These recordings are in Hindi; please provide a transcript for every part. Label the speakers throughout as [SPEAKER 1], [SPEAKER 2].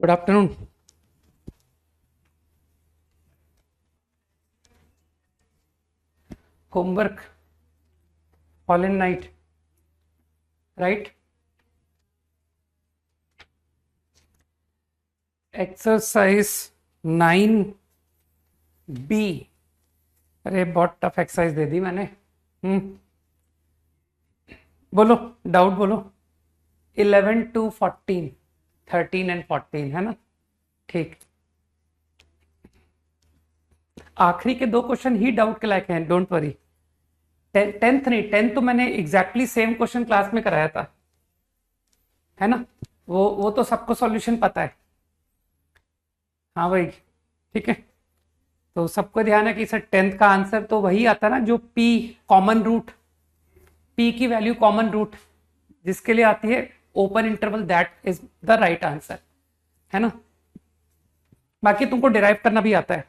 [SPEAKER 1] Good afternoon. Homework all in night, right? Exercise 9B। अरे बहुत टफ एक्सरसाइज दे दी मैंने। बोलो, डाउट बोलो। 11 to 14, 13 and 14 है ना? ठीक, आखिरी के 2 क्वेश्चन ही डाउट के लायक हैं, डोंट वरी। टेंथ नहीं, टेंथ तो मैंने एग्जैक्टली सेम क्वेश्चन क्लास में कराया था, है ना? वो तो सबको सॉल्यूशन पता है। हाँ भाई, ठीक है। तो सबको ध्यान है कि सर टेंथ का आंसर तो वही आता है ना जो पी कॉमन रूट, पी की वैल्यू कॉमन रूट जिसके लिए आती है open interval, that is the right answer, है ना? बाकी तुमको डिराइव करना भी आता है।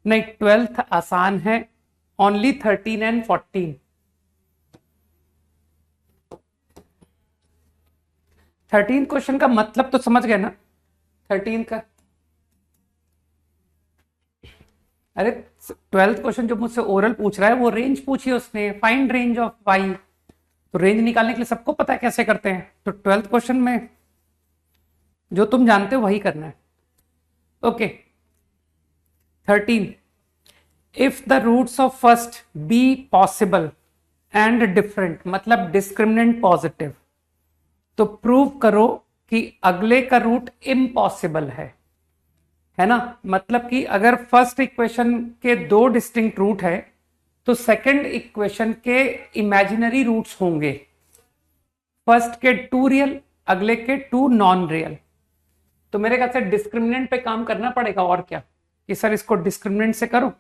[SPEAKER 1] नहीं, 12th आसान है, ओनली 13 एंड 14। 13 क्वेश्चन का मतलब तो समझ गए ना? 13 का, अरे 12th क्वेश्चन जो मुझसे ओरल पूछ रहा है वो रेंज पूछी उसने, फाइंड रेंज ऑफ वाई। तो रेंज निकालने के लिए सबको पता है कैसे करते हैं, तो 12th क्वेश्चन में जो तुम जानते हो वही करना है। Okay, 13, if the roots of first be possible and different, मतलब डिस्क्रिमिनेंट पॉजिटिव, तो प्रूव करो कि अगले का रूट इम्पॉसिबल है ना? मतलब कि अगर फर्स्ट इक्वेशन के 2 डिस्टिंक्ट रूट है तो सेकंड इक्वेशन के इमेजिनरी रूट्स होंगे, फर्स्ट के 2 रियल, अगले के 2 नॉन रियल। तो मेरे ख्याल से डिस्क्रिमिनेंट पे काम करना पड़ेगा, और क्या कि सर इसको डिस्क्रिमिनेंट से करो।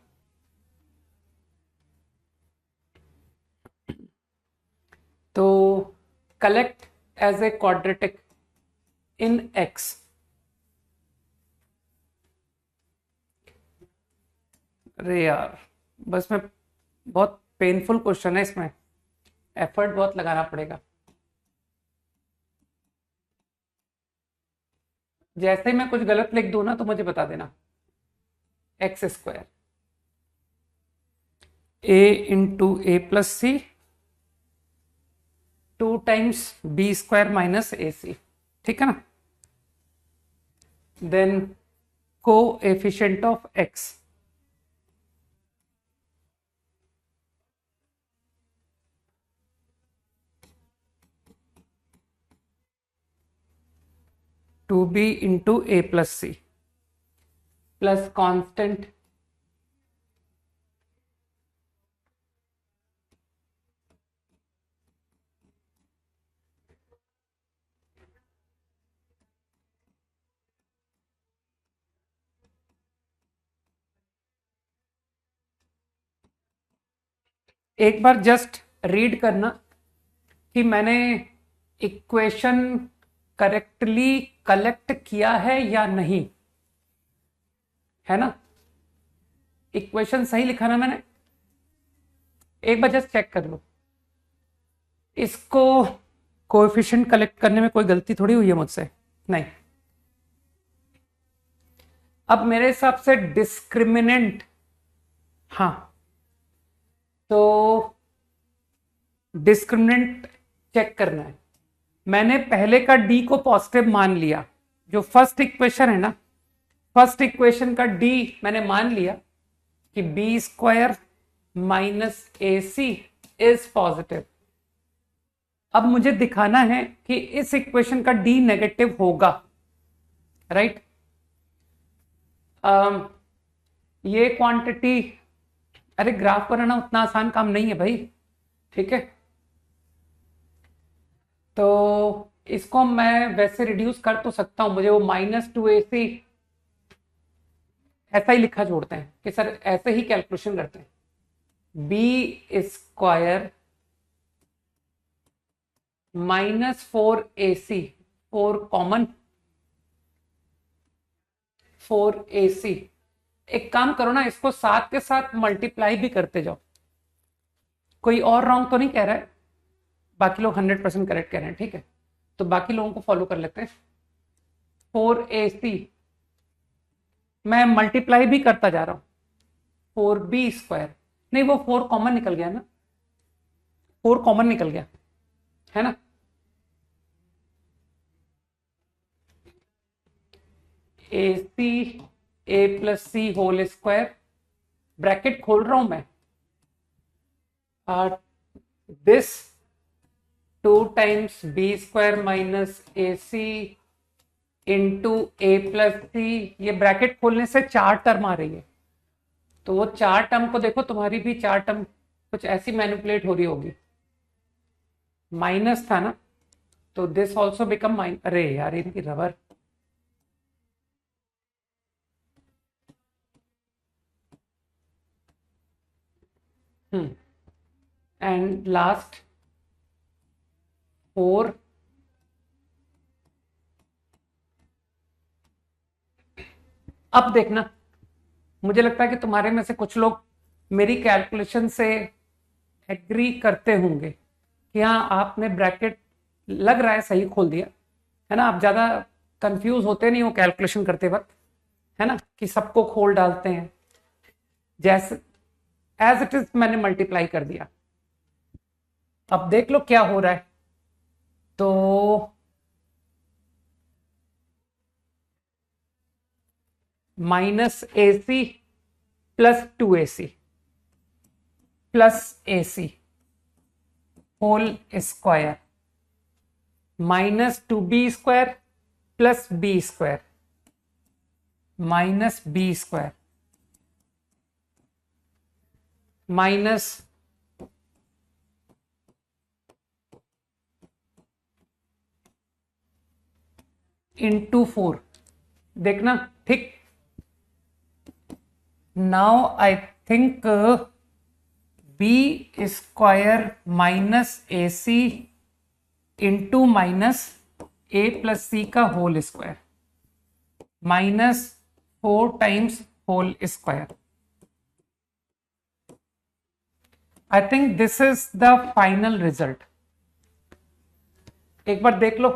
[SPEAKER 1] तो collect as a quadratic in X. अरे यार, बस में बहुत पेनफुल क्वेश्चन है, इसमें एफर्ट बहुत लगाना पड़ेगा। जैसे ही मैं कुछ गलत लिख दूं ना तो मुझे बता देना। X square A into A plus C 2 times B square minus A C, ठीक है ना? Then coefficient of X, two B into A plus C plus constant एक बार जस्ट रीड करना कि मैंने इक्वेशन करेक्टली कलेक्ट किया है या नहीं, है ना? इक्वेशन सही लिखा ना मैंने? एक बार जस्ट चेक कर लो। इसको कोएफिशिएंट कलेक्ट करने में कोई गलती थोड़ी हुई है मुझसे, नहीं। अब मेरे हिसाब से डिस्क्रिमिनेंट, हाँ, तो डिस्क्रिमिनेंट चेक करना है। मैंने पहले का डी को पॉजिटिव मान लिया, जो फर्स्ट इक्वेशन है ना, फर्स्ट इक्वेशन का डी मैंने मान लिया कि B square minus A C is positive. अब मुझे दिखाना है कि इस इक्वेशन का डी नेगेटिव होगा, राइट? ये क्वांटिटी, अरे ग्राफ बनाना उतना आसान काम नहीं है भाई, ठीक है? तो इसको मैं वैसे रिड्यूस कर तो सकता हूं, मुझे वो -2ac ऐसा ही लिखा छोड़ते हैं कि सर ऐसे ही कैलकुलेशन करते हैं। B square -4ac, 4 common, 4ac। एक काम करो ना, इसको 7 के साथ मल्टीप्लाई भी करते जाओ। कोई और रॉन्ग तो नहीं कह रहा है, बाकी लोग 100% करेक्ट कह रहे हैं, ठीक है? तो बाकी लोगों को फॉलो कर लेते हैं। 4ac, मैं मल्टीप्लाई भी करता जा रहा हूं, 4b², नहीं वो 4 कॉमन निकल गया ना, 4 कॉमन निकल गया है ना, AC A+C² ब्रैकेट खोल रहा हूं मैं, this 2 times B² minus AC into A+C, ये ब्रैकेट खोलने से 4 टर्म आ रही है, तो वो 4 टर्म को देखो, तुम्हारी भी 4 टर्म कुछ ऐसी मैनिपुलेट हो रही होगी, माइनस था ना, तो दिस ऑल्सो बिकम माइनस, अरे यार इनकी रबर, एंड लास्ट 4, अब देखना, मुझे लगता है कि तुम्हारे में से कुछ लोग मेरी कैलकुलेशन से एग्री करते होंगे कि हाँ आपने ब्रैकेट लग रहा है सही खोल दिया है ना, आप ज्यादा कंफ्यूज होते नहीं हो कैलकुलेशन करते वक्त, है ना, कि सबको खोल डालते हैं, जैसे एज इट इज मैंने मल्टीप्लाई कर दिया। अब देख लो क्या हो रहा है, तो -AC plus 2AC plus AC whole square -2B² plus B² minus B² minus into 4, देखना ठीक, now I think B² minus AC into minus A+C का whole square -4 times whole square, I think this is the final result. एक बार देख लो,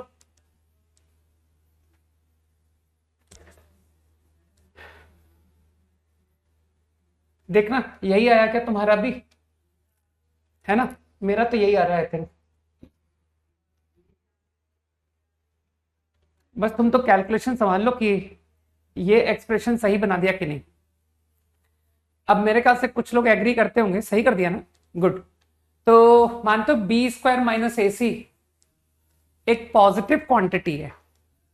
[SPEAKER 1] देखना यही आया क्या तुम्हारा भी, है ना, मेरा तो यही आ रहा है, आई थिंक, बस तुम तो कैलकुलेशन संभाल लो कि ये एक्सप्रेशन सही बना दिया कि नहीं। अब मेरे ख्याल से कुछ लोग एग्री करते होंगे, सही कर दिया ना, गुड। तो मानते हो B² माइनस AC एक पॉजिटिव क्वांटिटी है,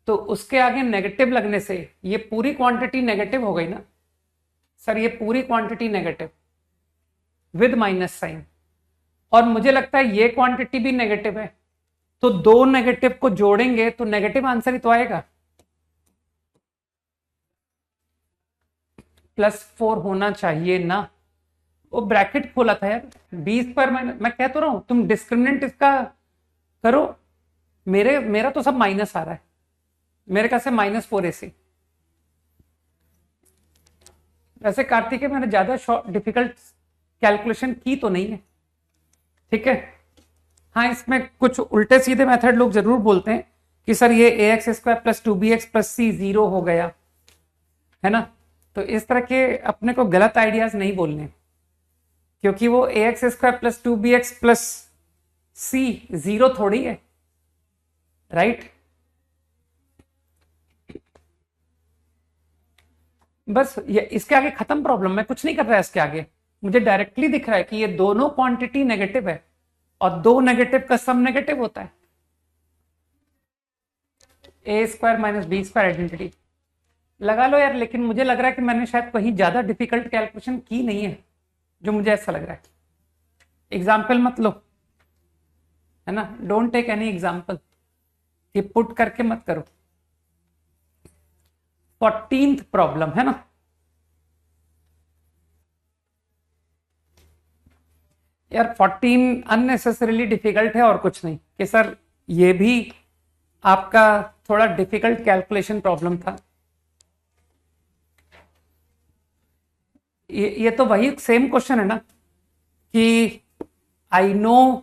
[SPEAKER 1] तो उसके आगे नेगेटिव लगने से ये पूरी क्वांटिटी नेगेटिव हो गई ना सर, ये पूरी quantity negative with minus sign, और मुझे लगता है ये क्वांटिटी भी नेगेटिव है, तो दो नेगेटिव को जोड़ेंगे तो नेगेटिव आंसर ही तो आएगा, +4 होना चाहिए ना, वो ब्रैकेट खोला था यार, B² माइनस, मैं कह तो रहा हूं तुम डिस्क्रिमिनेंट इसका करो, मेरा तो सब माइनस आ रहा है, मेरे ख्याल से -4AC। वैसे कार्तिकेय मैंने ज्यादा डिफिकल्ट कैलकुलेशन की तो नहीं है, ठीक है, हाँ इसमें कुछ उल्टे सीधे मेथड लोग जरूर बोलते हैं कि सर ये AX² plus 2BX plus C 0 हो गया, है ना, तो इस तरह के अपने को गलत आइडियाज नहीं बोलने, क्योंकि वो AX² plus 2BX plus C 0 थोड़ी है, राइट। बस ये इसके आगे खत्म प्रॉब्लम, मैं कुछ नहीं कर रहा है इसके आगे, मुझे डायरेक्टली दिख रहा है कि ये दोनों क्वांटिटी नेगेटिव है, और दो नेगेटिव का सम नेगेटिव होता है, A² माइनस B² आइडेंटिटी लगा लो यार, लेकिन मुझे लग रहा है कि मैंने शायद कहीं ज्यादा डिफिकल्ट कैलकुलेशन की नहीं है, जो मुझे ऐसा लग रहा है। एग्जाम्पल मत लो, है ना, डोंट टेक एनी एग्जाम्पल, ये पुट करके मत करो। 14th प्रॉब्लम है ना, यार 14 अननेसेसरीली डिफिकल्ट है और कुछ नहीं, कि सर ये भी आपका थोड़ा डिफिकल्ट कैलकुलेशन प्रॉब्लम था, ये तो वही सेम क्वेश्चन है ना, कि आई नो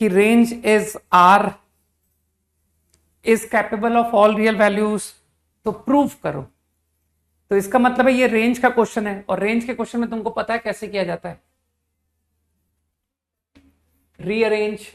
[SPEAKER 1] कि range is R is capable of all real values तो प्रूव करो। तो इसका मतलब है ये रेंज का क्वेश्चन है, और रेंज के क्वेश्चन में तुमको पता है कैसे किया जाता है, रीअरेंज।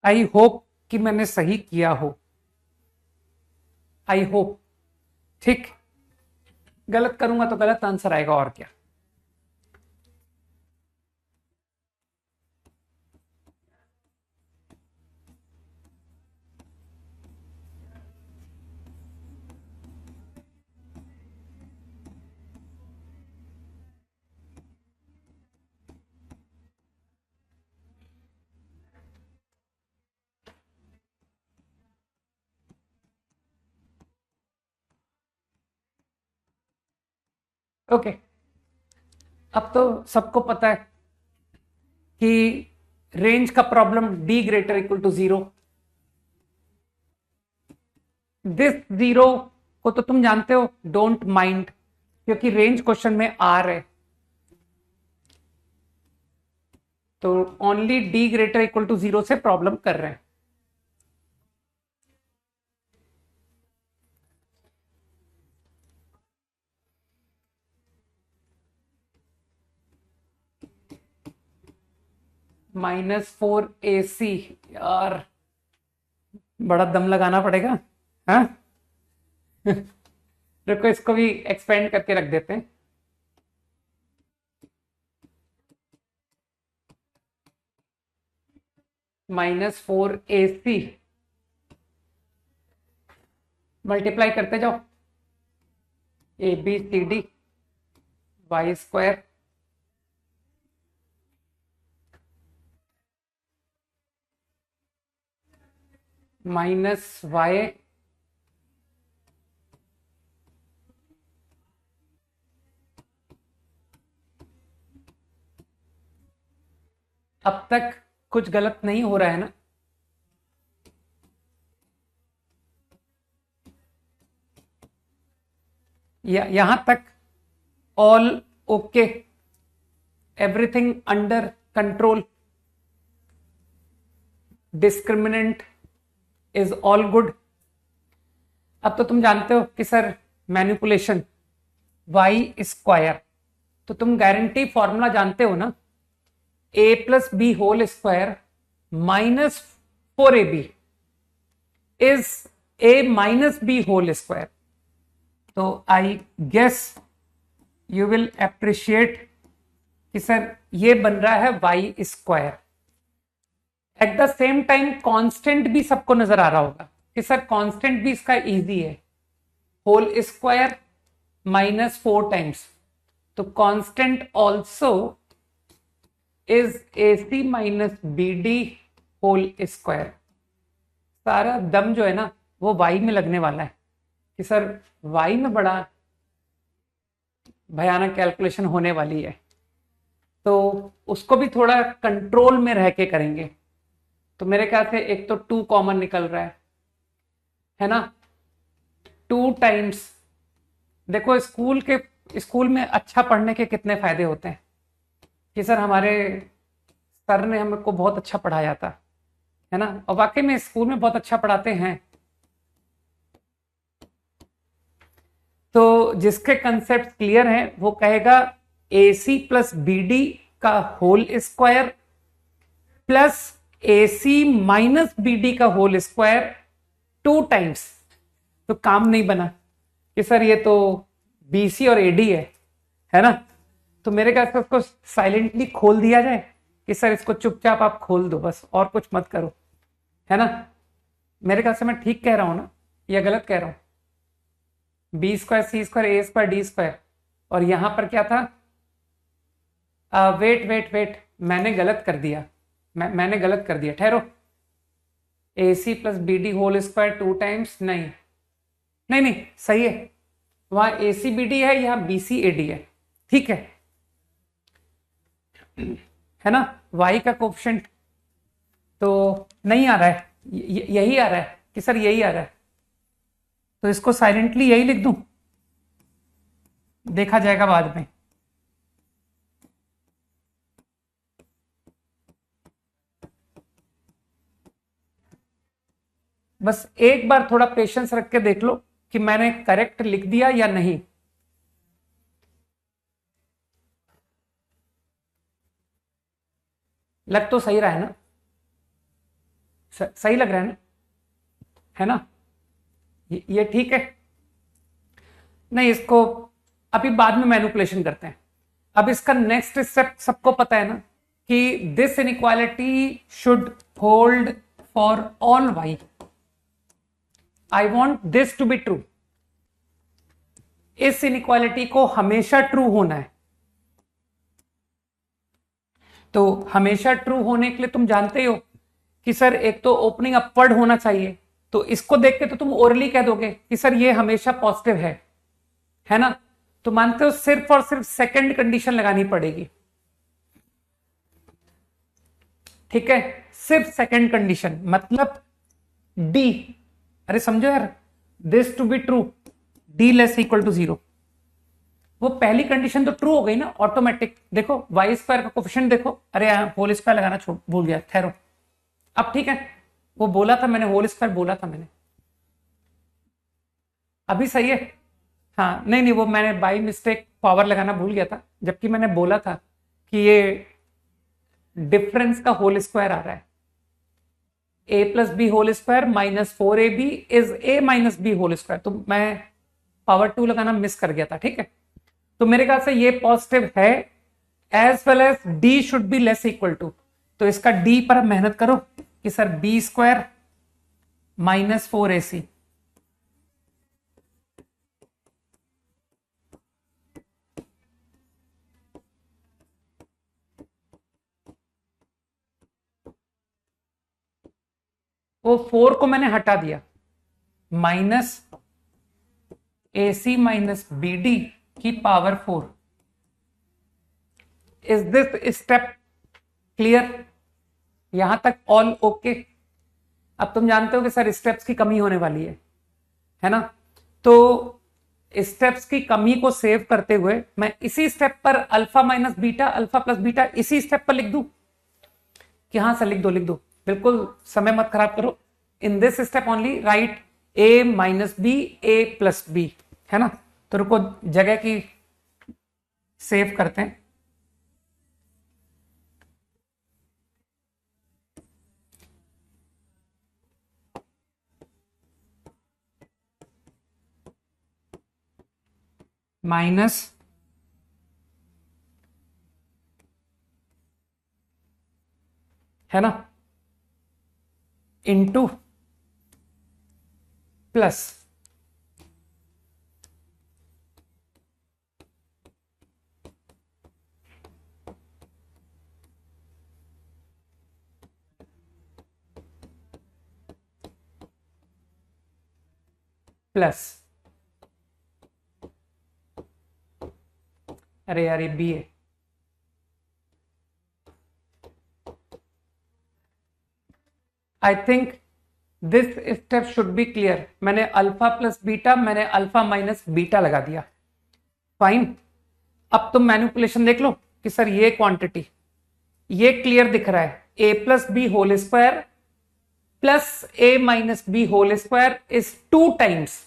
[SPEAKER 1] आई होप कि मैंने सही किया हो, आई होप। ठीक, गलत करूंगा तो गलत आंसर आएगा, और क्या। ओके, अब तो सबको पता है कि रेंज का problem D greater equal to 0। This 0 को तो तुम जानते हो, डोंट माइंड, क्योंकि रेंज क्वेश्चन में आर है। तो only D greater equal to 0 से प्रॉब्लम कर रहे हैं। -4AC, यार बड़ा दम लगाना पड़ेगा। हाँ रुको, इसको भी एक्सपेंड करके रख देते हैं। -4AC मल्टीप्लाई करते जाओ, ABCD y² -y अब तक कुछ गलत नहीं हो रहा है ना? यहां तक all okay, everything under control, discriminant is all good. अब तो तुम जानते हो कि सर मैनिपुलेशन y², तो तुम गारंटी फॉर्मूला जानते हो ना, a+b² -4ab इज a-b²। तो I guess you will appreciate कि सर ये बन रहा है y²। At the same time constant भी सबको नजर आ रहा होगा कि सर कांस्टेंट भी इसका इजी है, होल² -4 टाइम्स, तो constant also is AC -BD होल²। सारा दम जो है ना वो y में लगने वाला है कि सर y में बड़ा भयानक कैलकुलेशन होने वाली है, तो उसको भी थोड़ा कंट्रोल में रह के करेंगे। तो मेरे ख्याल से एक तो 2 कॉमन निकल रहा है ना, 2 टाइम्स। देखो स्कूल में अच्छा पढ़ने के कितने फायदे होते हैं कि सर हमारे सर ने हमको बहुत अच्छा पढ़ाया था, है ना, और वाकई में स्कूल में बहुत अच्छा पढ़ाते हैं। तो जिसके कंसेप्ट क्लियर हैं वो कहेगा AC + BD का होल² प्लस AC - BD का होल² 2 टाइम्स। तो काम नहीं बना कि सर ये तो BC और AD है ना। तो मेरे ख्याल से उसको साइलेंटली खोल दिया जाए कि सर इसको चुपचाप आप खोल दो बस, और कुछ मत करो, है ना। मेरे ख्याल से मैं ठीक कह रहा हूं ना या गलत कह रहा हूं? B² C² A² D², और यहां पर क्या था? वेट वेट वेट, मैंने गलत कर दिया, मैंने गलत कर दिया, ठहरो। A C plus B D whole square 2 times, नहीं नहीं नहीं सही है, वहां ए सी बी डी है, यहाँ बी सी ए डी है, ठीक है ना। y का कोफिशिएंट तो नहीं आ रहा है, यही आ रहा है कि सर यही आ रहा है, तो इसको साइलेंटली यही लिख दूं, देखा जाएगा बाद में। बस एक बार थोड़ा पेशेंस रख के देख लो कि मैंने करेक्ट लिख दिया या नहीं। लग तो सही रहा है ना, सही लग रहा है ना, ये ठीक है। नहीं, इसको अभी बाद में मैनिपुलेशन करते हैं। अब इसका नेक्स्ट स्टेप सबको पता है ना कि this inequality should hold for all Y. I want this to be true, इस इनइक्वालिटी को हमेशा ट्रू होना है। तो हमेशा ट्रू होने के लिए तुम जानते हो कि सर एक तो ओपनिंग अपवर्ड होना चाहिए, तो इसको देख के तो तुम ओरली कह दोगे कि सर ये हमेशा पॉजिटिव है ना। तो मानते हो सिर्फ और सिर्फ सेकंड कंडीशन लगानी पड़ेगी, ठीक है, सिर्फ सेकंड कंडीशन, मतलब डी, अरे समझो यार, this to be true, D less equal to 0, वो पहली कंडीशन तो ट्रू हो गई ना ऑटोमेटिक। देखो वाई स्क्वायर का कोफिशिएंट देखो, अरे यहां होल स्क्वायर लगाना छोड़ भूल गया, ठहरो, अब ठीक है, वो बोला था मैंने, होल स्क्वायर बोला था मैंने, अभी सही है। हाँ नहीं नहीं, वो मैंने बाई मिस्टेक पावर लगाना भूल गया था, जबकि मैंने बोला था कि ये डिफरेंस का होल स्क्वायर आ रहा है, A plus B whole square minus 4ab is A minus B whole square, तो मैं पावर 2 लगाना मिस कर गया था, ठीक है। तो मेरे ख्याल से ये पॉजिटिव है, as well as D should be less equal to, तो इसका डी पर मेहनत करो कि sir B square minus 4ac, वो 4 को मैंने हटा दिया, माइनस AC माइनस BD की power 4। Is this step clear? यहां तक ऑल ओके? अब तुम जानते हो कि सर स्टेप्स की कमी होने वाली है ना, तो स्टेप्स की कमी को सेव करते हुए मैं इसी स्टेप पर alpha minus beta, alpha plus beta इसी स्टेप पर लिख दूं कि हाँ सर लिख दो, बिल्कुल समय मत खराब करो। In this step only write a minus B, A plus B, है ना। तो रुको जगह की सेव करते हैं। माइनस है ना, इनटू प्लस, प्लस, अरे यार ये बी है, आई think this step should be clear. मैंने अल्फा प्लस बीटा, मैंने अल्फा माइनस बीटा लगा दिया, फाइन। अब तुम मैनिपुलेशन देख लो कि सर ये क्वांटिटी, ये क्लियर दिख रहा है, A plus B whole square plus A minus B whole square is 2 times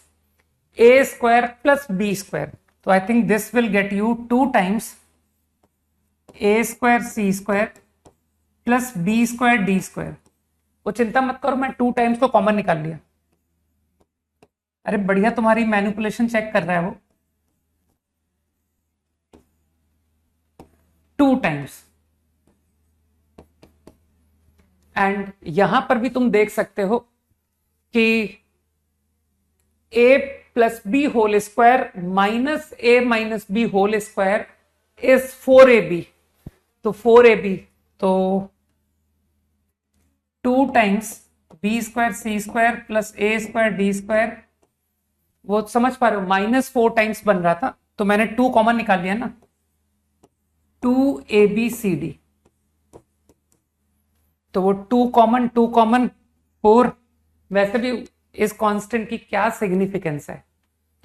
[SPEAKER 1] A square plus B square, तो I think this will get you 2 times A square C square plus B square D square. वो चिंता मत करो, मैं 2 टाइम्स को कॉमन निकाल लिया। अरे बढ़िया, तुम्हारी मैनिपुलेशन चेक कर रहा है वो। 2 टाइम्स, एंड यहां पर भी तुम देख सकते हो कि a plus B whole square minus B whole square is 4ab, तो 4ab तो 2 times B square C square plus A square D square, वो समझ पा रहे हो, -4 टाइम्स बन रहा था, तो मैंने 2 कॉमन निकाल लिया ना, 2abcd, तो वो 2 कॉमन 4। वैसे भी इस कांस्टेंट की क्या सिग्निफिकेंस है,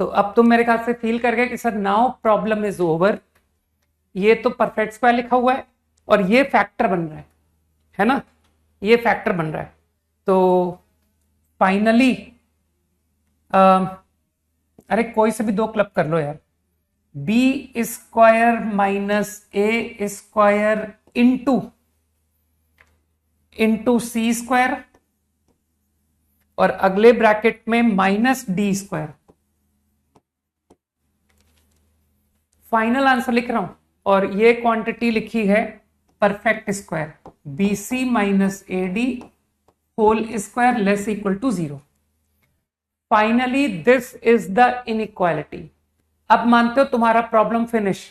[SPEAKER 1] तो अब तुम मेरे ख्याल से फील कर गए कि sir now problem is over. ये तो परफेक्ट स्क्वायर लिखा हुआ है और ये फैक्टर बन रहा है ना, ये फैक्टर बन रहा है। तो फाइनली अरे कोई से भी 2 क्लब कर लो यार, B square minus A square into C square, और अगले ब्रैकेट में minus D square. Final answer लिख रहा हूं, और ये क्वांटिटी लिखी है perfect square, B C minus A D whole square less equal to 0। Finally this is the inequality. अब मानते हो तुम्हारा प्रॉब्लम फिनिश,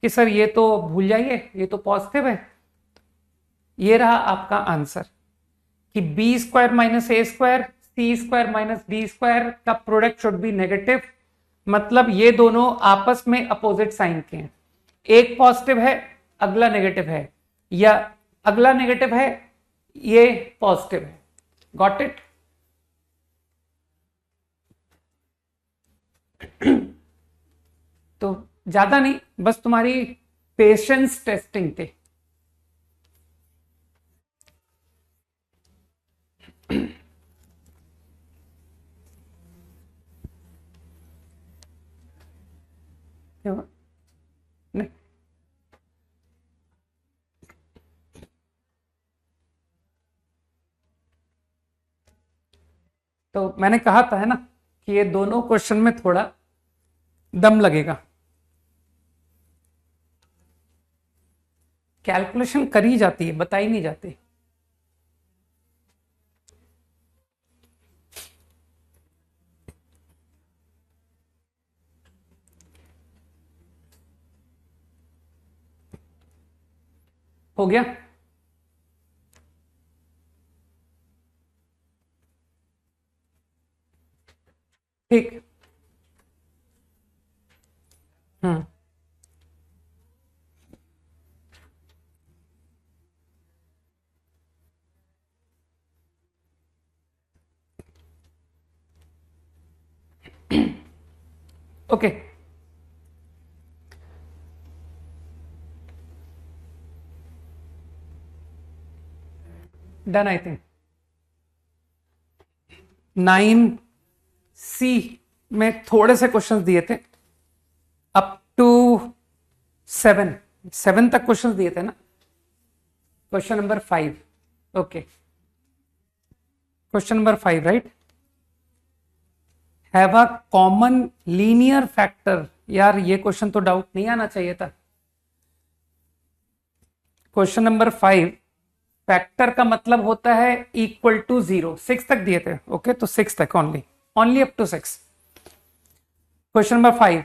[SPEAKER 1] कि सर ये तो भूल जाइए, ये तो पॉजिटिव है। ये रहा आपका आंसर कि B square minus A square C square minus D square का प्रोडक्ट शुड बी नेगेटिव, मतलब ये दोनों आपस में अपोजिट साइन के हैं, एक पॉजिटिव है अगला नेगेटिव है, या अगला नेगेटिव है ये पॉजिटिव है। Got it? तो ज्यादा नहीं, बस तुम्हारी पेशेंस टेस्टिंग थे। नहीं, तो मैंने कहा था है ना कि ये दोनों क्वेश्चन में थोड़ा दम लगेगा, कैलकुलेशन करी जाती है, बताई नहीं जाती। हो गया? ठीक। Hmm. Okay, done. I think 9C में थोड़े से क्वेश्चंस दिए थे, अप टू 7 तक क्वेश्चंस दिए थे ना। Question number 5, okay, question number 5 right, have a common linear factor. यार ये क्वेश्चन तो डाउट नहीं आना चाहिए था। क्वेश्चन नंबर 5, फैक्टर का मतलब होता है इक्वल टू 0। 6 तक दिए थे, ओके, तो 6 तक only up to 6। Question number 5,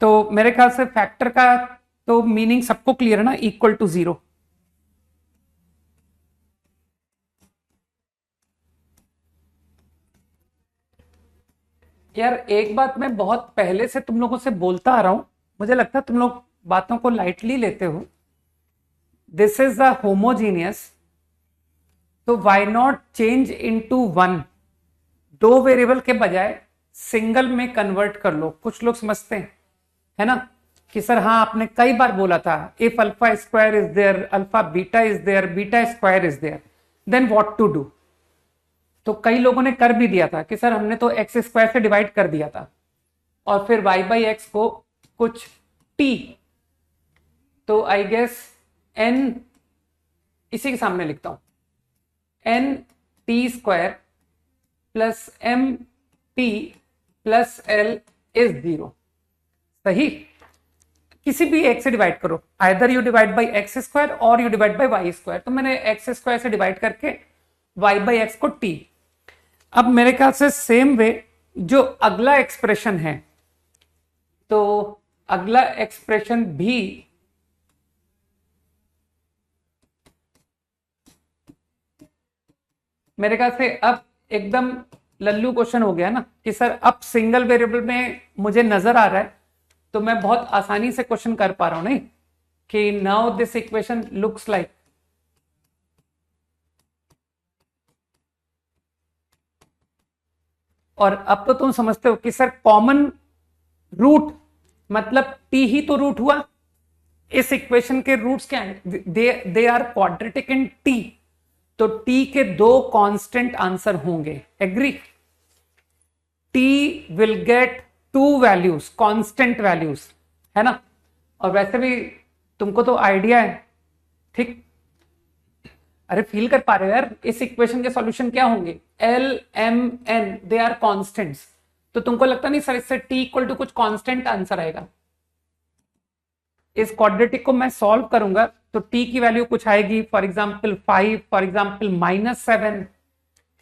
[SPEAKER 1] तो मेरे ख्याल से फैक्टर का तो मीनिंग सबको क्लियर है ना, इक्वल टू 0। यार एक बात मैं बहुत पहले से तुम लोगों से बोलता आ रहा हूं, मुझे लगता है तुम लोग बातों को लाइटली लेते हो। दिस इज अ होमोजीनियस, तो why not change into 1, 2 variable के बजाय सिंगल में कन्वर्ट कर लो। कुछ लोग समझते हैं है ना कि सर हाँ आपने कई बार बोला था if alpha square is there alpha beta is there beta square is there then what to do. तो कई लोगों ने कर भी दिया था कि सर हमने तो एक्स स्क्वायर से डिवाइड कर दिया था और फिर वाई बाई एक्स को कुछ टी, तो आई गेस एन, इसी के सामने लिखता हूं, N T square plus M T plus L is 0। सही, किसी भी एक से डिवाइड करो, either you divide by X square और you divide by Y square. तो मैंने एक्स स्क्वायर से डिवाइड करके वाई बाई एक्स को टी। अब मेरे ख्याल से सेम वे जो अगला एक्सप्रेशन है, तो अगला एक्सप्रेशन भी मेरे ख्याल से अब एकदम लल्लू क्वेश्चन हो गया ना कि सर अब सिंगल वेरिएबल में मुझे नजर आ रहा है, तो मैं बहुत आसानी से क्वेश्चन कर पा रहा हूं नहीं कि now this equation looks like, और अब तो तुम समझते हो कि सर कॉमन रूट मतलब टी ही तो रूट हुआ। इस इक्वेशन के रूट्स क्या हैं? They are quadratic in T, तो टी के दो कांस्टेंट आंसर होंगे। Agree? T will get two values, constant values, है ना? और वैसे भी तुमको तो आइडिया है, ठीक? अरे फील कर पा रहे हो यार, इस इक्वेशन के सॉल्यूशन क्या होंगे? L M N, they are constants. तो तुमको लगता नहीं सर इससे टी इक्वल टू कुछ कांस्टेंट आंसर आएगा? इस क्वाड्रेटिक को मैं सॉल्व करूंगा तो टी की वैल्यू कुछ आएगी, फॉर एग्जाम्पल 5, फॉर एग्जाम्पल -7,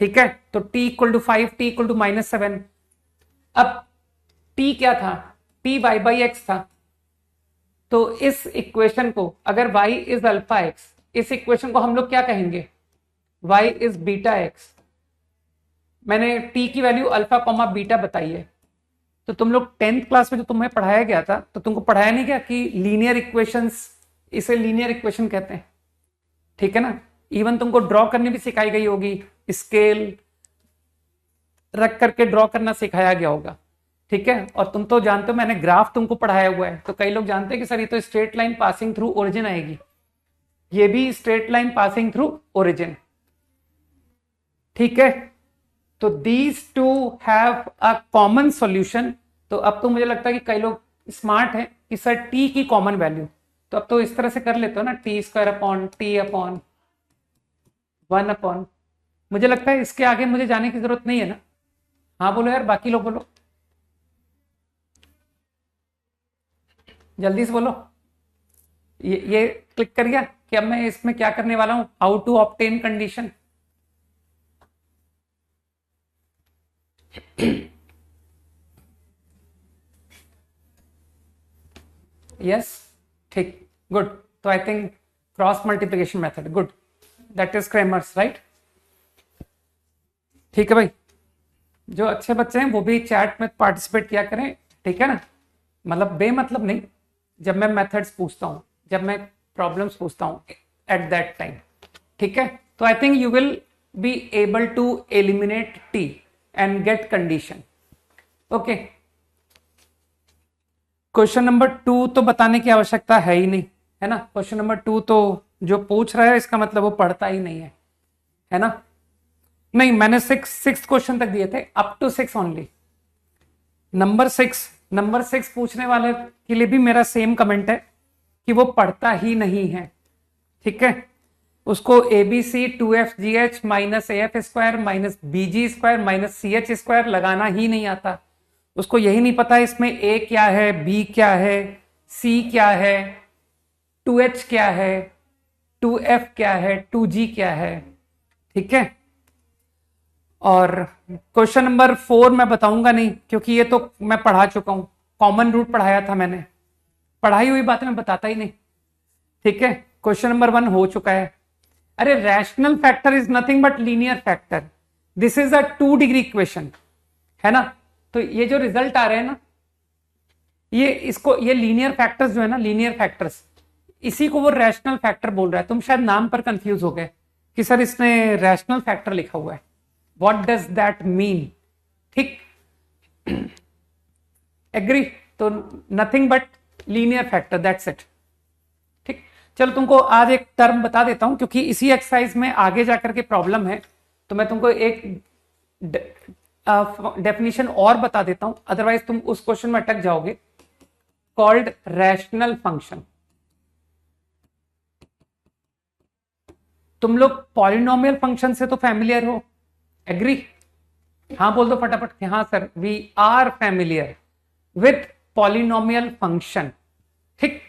[SPEAKER 1] ठीक है? तो T equal to 5, T equal to -7। अब टी क्या था? टी वाई बाई एक्स था। तो इस इक्वेशन को अगर y इज अल्फा एक्स, इस इक्वेशन को हम लोग क्या कहेंगे? y is beta x. मैंने t की वैल्यू अल्फा कॉमा बीटा बताई है। तो तुम लोग 10th क्लास में जो तुम्हें पढ़ाया गया था, तो तुमको पढ़ाया नहीं गया कि लीनियर इक्वेशंस, इसे लीनियर इक्वेशन कहते हैं, ठीक है ना? इवन तुमको ड्रॉ करनी भी सिखाई गई होगी, स्केल रख करके ड्रॉ करना सिखाया गया होगा, ठीक है? और तुम तो जानते हो मैंने ग्राफ तुमको पढ़ाया हुआ है, तो कई लोग जानते हैं कि सर ये तो straight line passing through origin आएगी, ये भी straight line passing through origin, ठीक है? तो these two have a common solution. तो अब तो मुझे लगता है कि कई लोग स्मार्ट हैं कि सर टी की कॉमन वैल्यू, तो अब तो इस तरह से कर लेते हो ना, T square upon T upon 1 upon, मुझे लगता है इसके आगे मुझे जाने की जरूरत नहीं है ना? हाँ बोलो यार, बाकी लोग बोलो, जल्दी से बोलो। ये क्लिक कर गया कि अब मैं इसमें क्या करने वाला हूं? How to obtain condition. Yes, ठीक, गुड। तो I think cross multiplication method, good, that is Cramer's, right? ठीक है भाई, जो अच्छे बच्चे हैं वो भी चैट में पार्टिसिपेट किया करें, ठीक है ना? मतलब बेमतलब नहीं, जब मैं मेथड्स पूछता हूं, जब मैं प्रॉब्लम्स पूछता हूं एट दैट टाइम, ठीक है? तो I think you will be able to eliminate T and get condition. Okay, question number 2 तो बताने की आवश्यकता है ही नहीं, है ना? क्वेश्चन नंबर 2 तो जो पूछ रहा है इसका मतलब वो पढ़ता ही नहीं है ना? नहीं, मैंने सिक्स क्वेश्चन तक दिए थे, अप टू 6 ओनली। नंबर 6 पूछने वाले के लिए भी मेरा सेम कमेंट है कि वो पढ़ता ही नहीं है, ठीक है? उसको ABC 2FGH minus AF square minus BG square minus CH square लगाना ही नहीं आता। उसको यही नहीं पता इसमें A क्या है, B क्या है, C क्या है, 2H क्या है, 2F क्या है, 2G क्या है, ठीक है? और क्वेश्चन नंबर 4 मैं बताऊंगा नहीं, क्योंकि ये तो मैं पढ़ा चुका हूं, कॉमन रूट पढ़ाया था मैंने, पढ़ाई हुई बातें मैं बताता ही नहीं, ठीक है? क्वेश्चन नंबर 1 हो चुका है। अरे rational factor is nothing but linear factor, this is a 2 degree equation, है ना? तो ये जो रिजल्ट आ रहे हैं ना, ये लीनियर फैक्टर्स जो है ना, लीनियर फैक्टर्स, इसी को वो रैशनल फैक्टर बोल रहा है। तुम शायद नाम पर कंफ्यूज हो गए कि सर इसने रैशनल फैक्टर लिखा हुआ है, व्हाट डज दैट मीन, ठीक? एग्री? तो nothing but linear factor, that's it, ठीक? चलो तुमको आज एक टर्म बता देता हूं, क्योंकि इसी एक्सरसाइज में आगे जाकर के प्रॉब्लम है, तो मैं तुमको एक डेफिनेशन और बता देता हूं, अदरवाइज तुम उस क्वेश्चन में अटक जाओगे। Called rational function. तुम लोग पॉलिनोमियल फंक्शन से तो फैमिलियर हो, एग्री? हाँ बोल दो फटाफट, हाँ sir we are familiar with polynomial function, ठीक?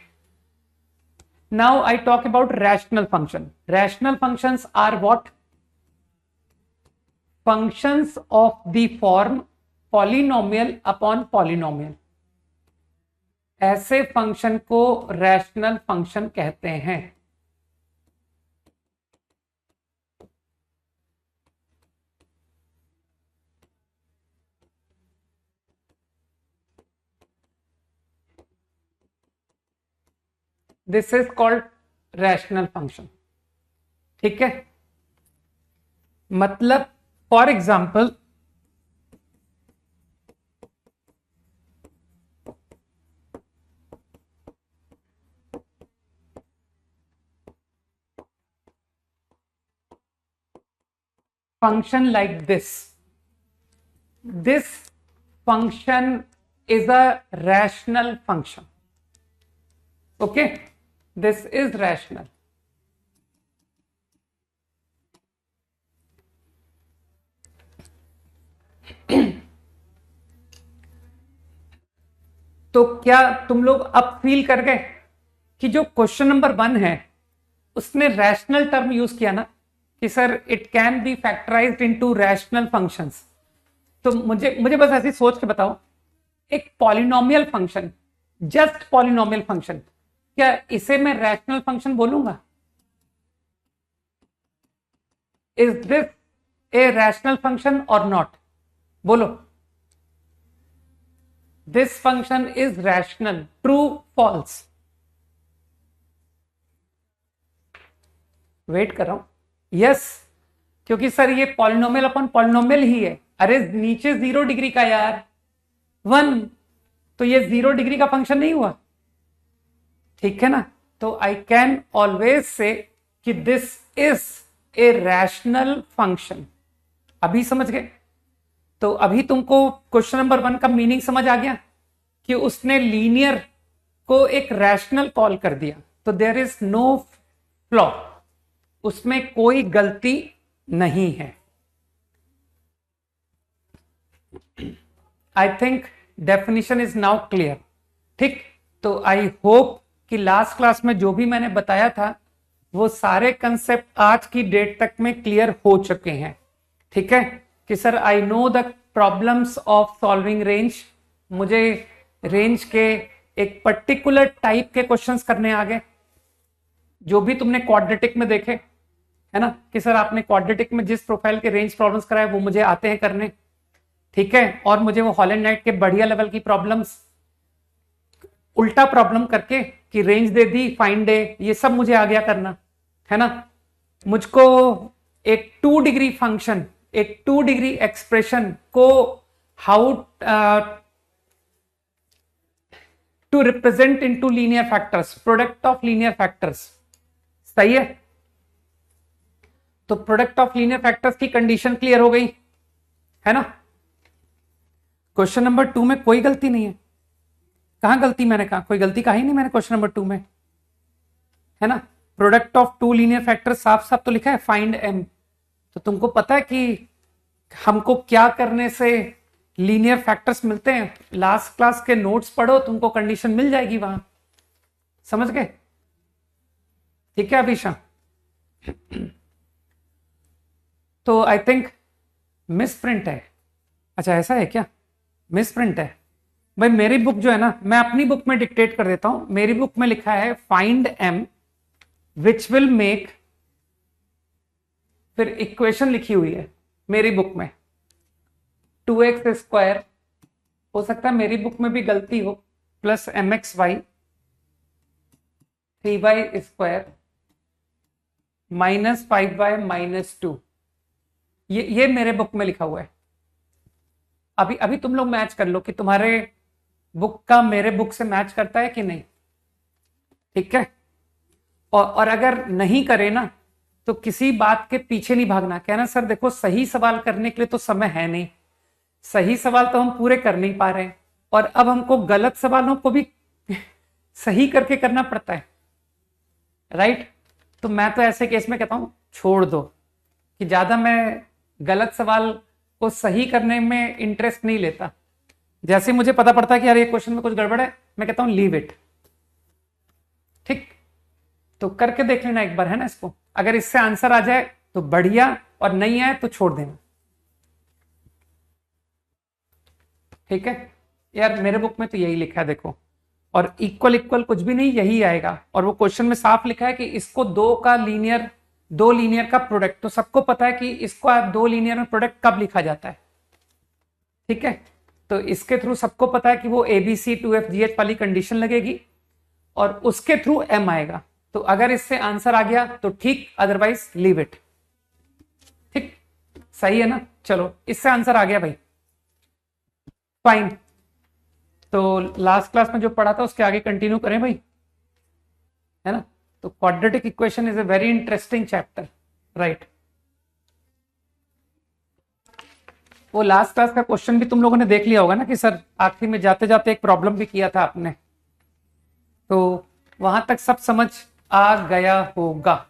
[SPEAKER 1] Now I talk about rational function. Rational functions are what? Functions of the form polynomial upon polynomial. ऐसे फंक्शन को रैशनल फंक्शन कहते हैं। This is called rational function. ठीक है, मतलब for example function like this function is a rational function. Okay, this is rational. तो क्या तुम लोग अब फील कर गए कि जो क्वेश्चन नंबर 1 है उसने रैशनल टर्म यूज किया ना, कि sir it can be factorized into rational functions. तो मुझे बस ऐसी सोच के बताओ, एक polynomial function, just polynomial function, क्या इसे मैं रैशनल फंक्शन बोलूंगा? Is this a rational function और नॉट? बोलो, this function is rational, true false? Wait कर रहा हूं। यस, क्योंकि सर ये पॉलिनोमियल अपन पॉलिनोमियल ही है। अरे नीचे 0 डिग्री का यार 1, तो ये 0 डिग्री का फंक्शन नहीं हुआ? ठीक है ना, तो आई कैन ऑलवेज से कि this is a rational function. अभी समझ गए? तो अभी तुमको क्वेश्चन नंबर 1 का मीनिंग समझ आ गया कि उसने लीनियर को एक रैशनल कॉल कर दिया, तो देयर इज नो फ्लॉ, उसमें कोई गलती नहीं है। I think definition is now clear. ठीक, तो आई होप कि लास्ट क्लास में जो भी मैंने बताया था वो सारे कंसेप्ट आज की डेट तक में क्लियर हो चुके हैं। ठीक है, कि sir I know the problems of solving range, मुझे रेंज के एक पर्टिकुलर टाइप के क्वेश्चंस करने आ गए, जो भी तुमने क्वाड्रेटिक में देखे है ना, कि सर आपने क्वाड्रेटिक में जिस प्रोफाइल के रेंज प्रॉब्लम्स कराए वो मुझे आते हैं करने। ठीक है, और मुझे वो हॉलैंड नाइट के बढ़िया लेवल की प्रॉब्लम्स उल्टा प्रॉब्लम करके कि रेंज दे दी फाइंड ए, ये सब मुझे आ गया करना, है ना। मुझको एक 2 डिग्री फंक्शन, एक 2 डिग्री एक्सप्रेशन को how to represent into linear factors, product of linear factors. सही है, तो प्रोडक्ट ऑफ लीनियर फैक्टर्स की कंडीशन क्लियर हो गई, है ना। क्वेश्चन नंबर 2 में कोई गलती नहीं है। कहां गलती? मैंने कहा कोई गलती कहा ही नहीं मैंने क्वेश्चन नंबर 2 में, है ना। प्रोडक्ट ऑफ 2 लीनियर फैक्टर साफ साफ तो लिखा है फाइंड एम। तो तुमको पता है कि हमको क्या करने से लीनियर फैक्टर्स मिलते हैं? लास्ट क्लास के नोट्स पढ़ो, तुमको कंडीशन मिल जाएगी वहां। समझ गए? ठीक है अभिषा। तो आई थिंक मिस प्रिंट है। अच्छा ऐसा है क्या? मिस प्रिंट है भाई। मेरी बुक जो है ना, मैं अपनी बुक में डिक्टेट कर देता हूं। मेरी बुक में लिखा है find M which will make, फिर इक्वेशन लिखी हुई है मेरी बुक में 2x², हो सकता है मेरी बुक में भी गलती हो, plus mxy 3y² minus 5y minus 2। ये मेरे बुक में लिखा हुआ है। अभी तुम लोग मैच कर लो कि तुम्हारे बुक का मेरे बुक से मैच करता है कि नहीं। ठीक है, और अगर नहीं करे ना तो किसी बात के पीछे नहीं भागना, कहना सर देखो सही सवाल करने के लिए तो समय है नहीं, सही सवाल तो हम पूरे कर नहीं पा रहे हैं, और अब हमको गलत सवालों को भी सही करके करना पड़ता है, राइट। तो मैं तो ऐसे केस में कहता हूं छोड़ दो, कि ज्यादा मैं गलत सवाल को सही करने में इंटरेस्ट नहीं लेता। जैसे मुझे पता पड़ता है कि यार ये क्वेश्चन में कुछ गड़बड़ है, मैं कहता हूं लीव इट। ठीक, तो करके देख लेना एक बार, है ना इसको। अगर इससे आंसर आ जाए तो बढ़िया, और नहीं आए तो छोड़ देना। ठीक है यार, मेरे बुक में तो यही लिखा है देखो, और इक्वल इक्वल कुछ भी नहीं, यही आएगा। और वो क्वेश्चन में साफ लिखा है कि इसको दो लीनियर का प्रोडक्ट, तो सबको पता है कि इसको 2 लीनियर में प्रोडक्ट कब लिखा जाता है। ठीक है, तो इसके थ्रू सबको पता है कि वो ABC 2FGH वाली कंडीशन लगेगी, और उसके थ्रू m आएगा। तो अगर इससे आंसर आ गया तो ठीक, अदरवाइज लीव इट। ठीक, सही है ना? चलो, इससे आंसर आ गया भाई, फाइन। तो लास्ट क्लास में जो पढ़ा था उसके आगे कंटिन्यू करें भाई, है ना? तो quadratic equation is a very interesting chapter, right? वो लास्ट क्लास का क्वेश्चन भी तुम लोगों ने देख लिया होगा ना कि सर आखिरी में जाते जाते एक प्रॉब्लम भी किया था आपने, तो वहां तक सब समझ आ गया होगा।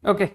[SPEAKER 1] ओके,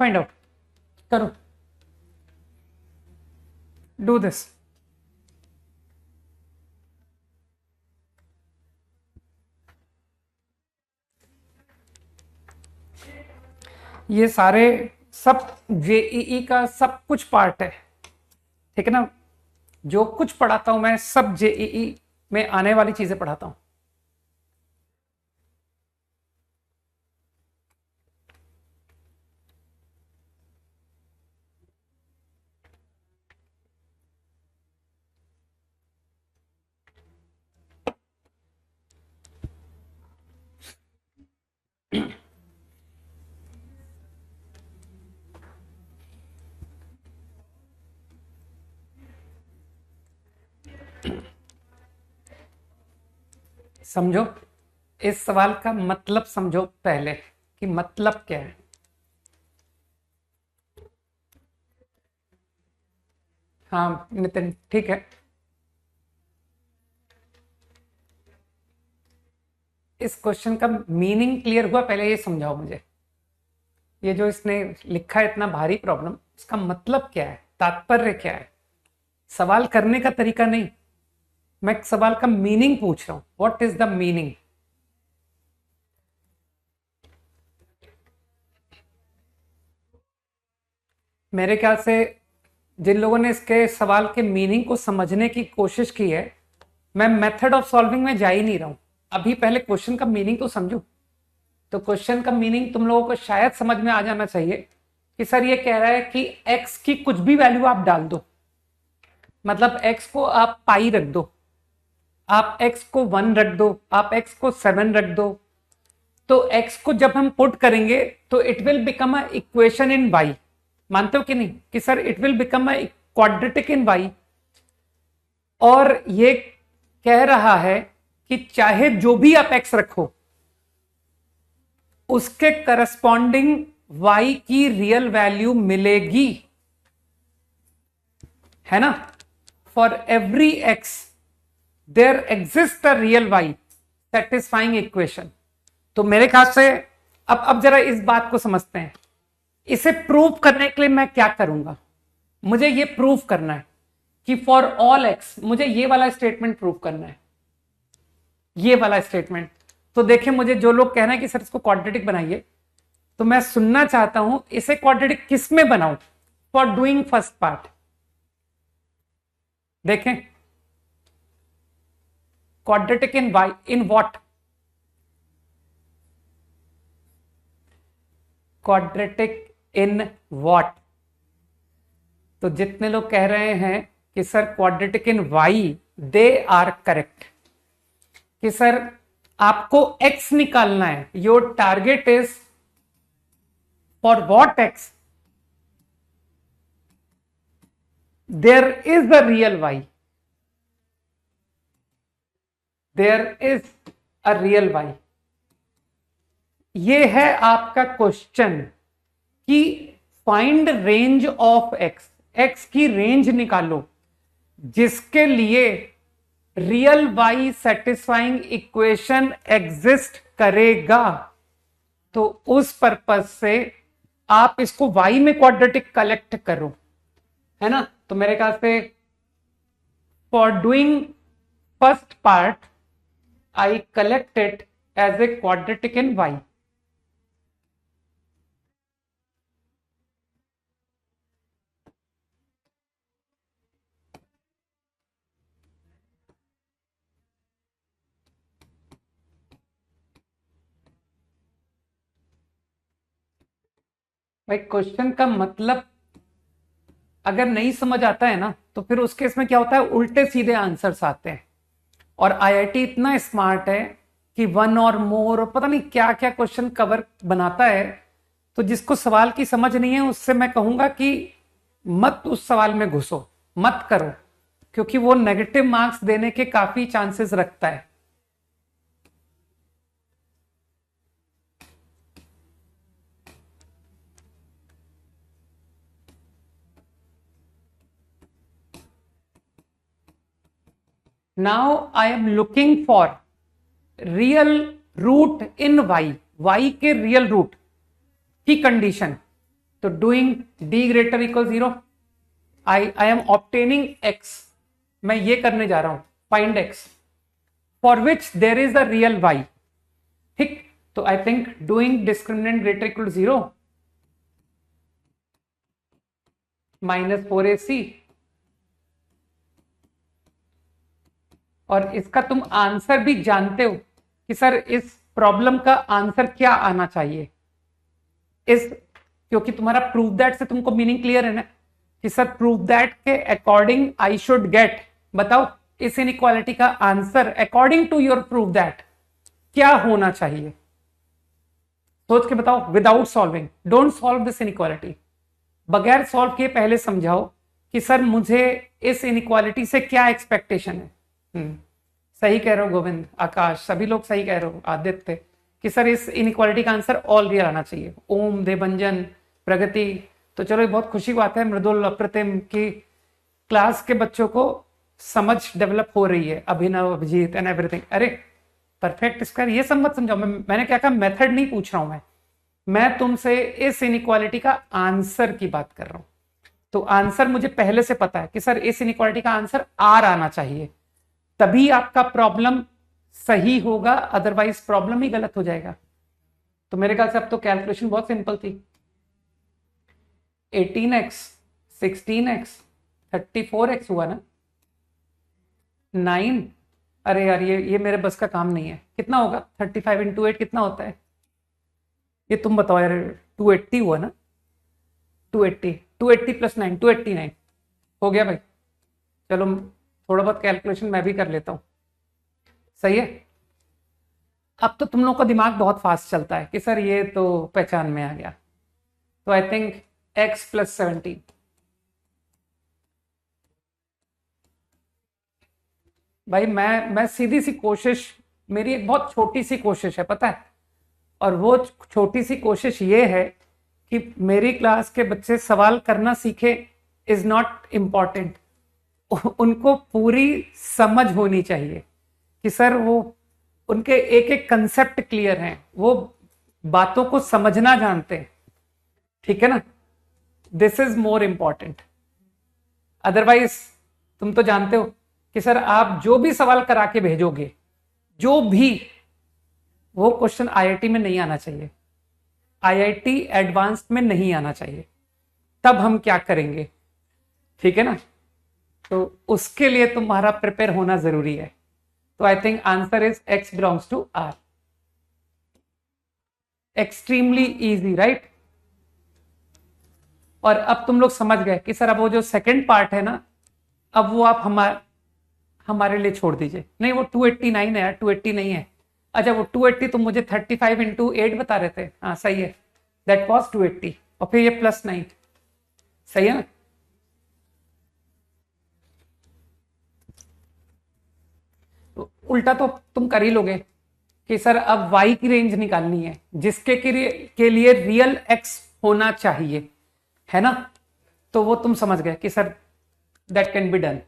[SPEAKER 1] फाइंड आउट करो, डू दिस। ये सारे सब जेईई का सब कुछ पार्ट है, ठीक है ना? जो कुछ पढ़ाता हूं मैं सब जेईई में आने वाली चीजें पढ़ाता हूं। समझो, इस सवाल का मतलब समझो पहले कि मतलब क्या है। हाँ नितिन, ठीक है। इस क्वेश्चन का मीनिंग क्लियर हुआ? पहले ये समझाओ मुझे, ये जो इसने लिखा है इतना भारी प्रॉब्लम, इसका मतलब क्या है, तात्पर्य क्या है? सवाल करने का तरीका नहीं, मैं सवाल का मीनिंग पूछ रहा हूं। What is the meaning? मेरे ख्याल से जिन लोगों ने इसके सवाल के मीनिंग को समझने की कोशिश की है, मैं मेथड ऑफ सॉल्विंग में जा ही नहीं रहा हूं। अभी पहले क्वेश्चन का मीनिंग तो समझो। तो क्वेश्चन का मीनिंग तुम लोगों को शायद समझ में आ जाना चाहिए कि सर ये कह रहा है कि x की कुछ भी वैल्यू आप डाल दो, मतलब x को आप पाई रख दो, आप x को 1 रख दो, आप x को 7 रख दो, तो x को जब हम पुट करेंगे तो it will become a equation in y। मानते हो कि नहीं कि sir it will become a quadratic in y? और ये कह रहा है कि चाहे जो भी आप x रखो उसके करस्पॉन्डिंग y की रियल वैल्यू मिलेगी, है ना? For every x there exist a real y satisfying equation. तो मेरे ख्याल से अब जरा इस बात को समझते हैं। इसे प्रूव करने के लिए मैं क्या करूंगा? मुझे ये प्रूव करना है कि फॉर ऑल x, मुझे ये वाला स्टेटमेंट प्रूव करना है, ये वाला स्टेटमेंट। तो देखिए, मुझे जो लोग कह रहे हैं कि सर इसको क्वाड्रेटिक बनाइए, तो मैं सुनना चाहता हूं इसे क्वाड्रेटिक किस में बनाऊं? For doing first part. देखें, quadratic in Y in what? Quadratic in what? तो जितने लोग कह रहे हैं कि sir quadratic in Y, they are correct. कि सर आपको x निकालना है, your target is for what x? There is a real y, there is a real y। ये है आपका क्वेश्चन कि find range of x, x की रेंज निकालो जिसके लिए real y satisfying equation exist करेगा। तो उस पर्पज से आप इसको y में क्वाड्रेटिक कलेक्ट करो, है ना। तो मेरे ख्याल से for doing first part I collect it as a quadratic in y। भाई क्वेश्चन का मतलब अगर नहीं समझ आता है ना, तो फिर उस केस में क्या होता है, उल्टे सीधे आंसर्स आते हैं। और आईआईटी इतना स्मार्ट है कि वन और मोर और पता नहीं क्या क्या क्वेश्चन कवर बनाता है। तो जिसको सवाल की समझ नहीं है उससे मैं कहूंगा कि मत उस सवाल में घुसो, मत करो, क्योंकि वो नेगेटिव मार्क्स देने के काफी चांसेस रखता है। Now I am looking for real root in y, y के रियल रूट की कंडीशन। तो doing d greater equal 0, I am obtaining x, मैं ये करने जा रहा हूं, find x for which there is the real y। ठीक, तो I think doing discriminant greater equal 0 -4ac, और इसका तुम आंसर भी जानते हो कि सर इस प्रॉब्लम का आंसर क्या आना चाहिए। इस क्योंकि तुम्हारा प्रूव दैट से तुमको मीनिंग क्लियर है ना कि sir prove that K according I should get, बताओ इस इनइक्वालिटी का answer according to your prove that क्या होना चाहिए। सोच के बताओ, without solving, don't solve this inequality. बगैर सॉल्व किए पहले समझाओ कि सर मुझे इस इनइक्वालिटी से क्या एक्सपेक्टेशन है। सही कह रहे हो गोविंद, आकाश, सभी लोग सही कह रहे हो, आदित्य, कि सर इस इनइक्वालिटी का आंसर ऑल रियल आना चाहिए। ओम, देवंजन, प्रगति, तो चलो ये बहुत खुशी की बात है, मृदुल, अप्रतिम की क्लास के बच्चों को समझ डेवलप हो रही है, अभिनव, अभिजीत एंड एवरीथिंग। अरे परफेक्ट स्क्वायर ये सब मत समझाओ, मैंने क्या कहा, मेथड नहीं पूछ रहा हूं मैं तुमसे इस इनइक्वालिटी का आंसर की बात कर रहा हूं। तो आंसर मुझे पहले से पता है कि सर इस इनइक्वालिटी का आंसर आर आना चाहिए, तभी आपका प्रॉब्लम सही होगा, अदरवाइज प्रॉब्लम ही गलत हो जाएगा। तो मेरे ख्याल से अब तो कैलकुलेशन बहुत सिंपल थी। 18x 16x 34x हुआ ना, 9, अरे यार ये मेरे बस का काम नहीं है। कितना होगा 35 इंटू 8 कितना होता है, ये तुम बताओ यार। 280 हुआ ना, 280 प्लस 9 289 हो गया भाई। चलो थोड़ा बहुत कैलकुलेशन मैं भी कर लेता हूं, सही है। अब तो तुम लोगों का दिमाग बहुत फास्ट चलता है कि सर ये तो पहचान में आ गया। तो आई थिंक x प्लस 17, भाई मैं सीधी सी कोशिश, मेरी एक बहुत छोटी सी कोशिश है पता है, और वो छोटी सी कोशिश ये है कि मेरी क्लास के बच्चे सवाल करना सीखे इज नॉट इम्पॉर्टेंट, उनको पूरी समझ होनी चाहिए कि सर वो उनके एक एक कंसेप्ट क्लियर हैं, वो बातों को समझना जानते हैं, ठीक है ना। This is more important. Otherwise तुम तो जानते हो कि सर आप जो भी सवाल करा के भेजोगे, जो भी, वो क्वेश्चन आईआईटी में नहीं आना चाहिए, आईआईटी एडवांस्ड में नहीं आना चाहिए। तब हम क्या करेंगे, ठीक है ना। तो उसके लिए तुम्हारा प्रिपेयर होना जरूरी है। तो I think answer is x belongs to r। Extremely easy, right. और अब तुम लोग समझ गए कि सर अब वो जो सेकंड पार्ट है ना, अब वो आप हमारे लिए छोड़ दीजिए। नहीं, वो 289 है यार, 280 नहीं है। अच्छा, वो 280 तुम मुझे 35 इंटू 8 बता रहे थे। हाँ सही है, दैट वॉज 280, और फिर ये +9, सही है ना। तो उल्टा तो तुम कर ही लोगे कि सर अब y की रेंज निकालनी है जिसके के लिए रियल x होना चाहिए, है ना। तो वो तुम समझ गए कि sir that can be done.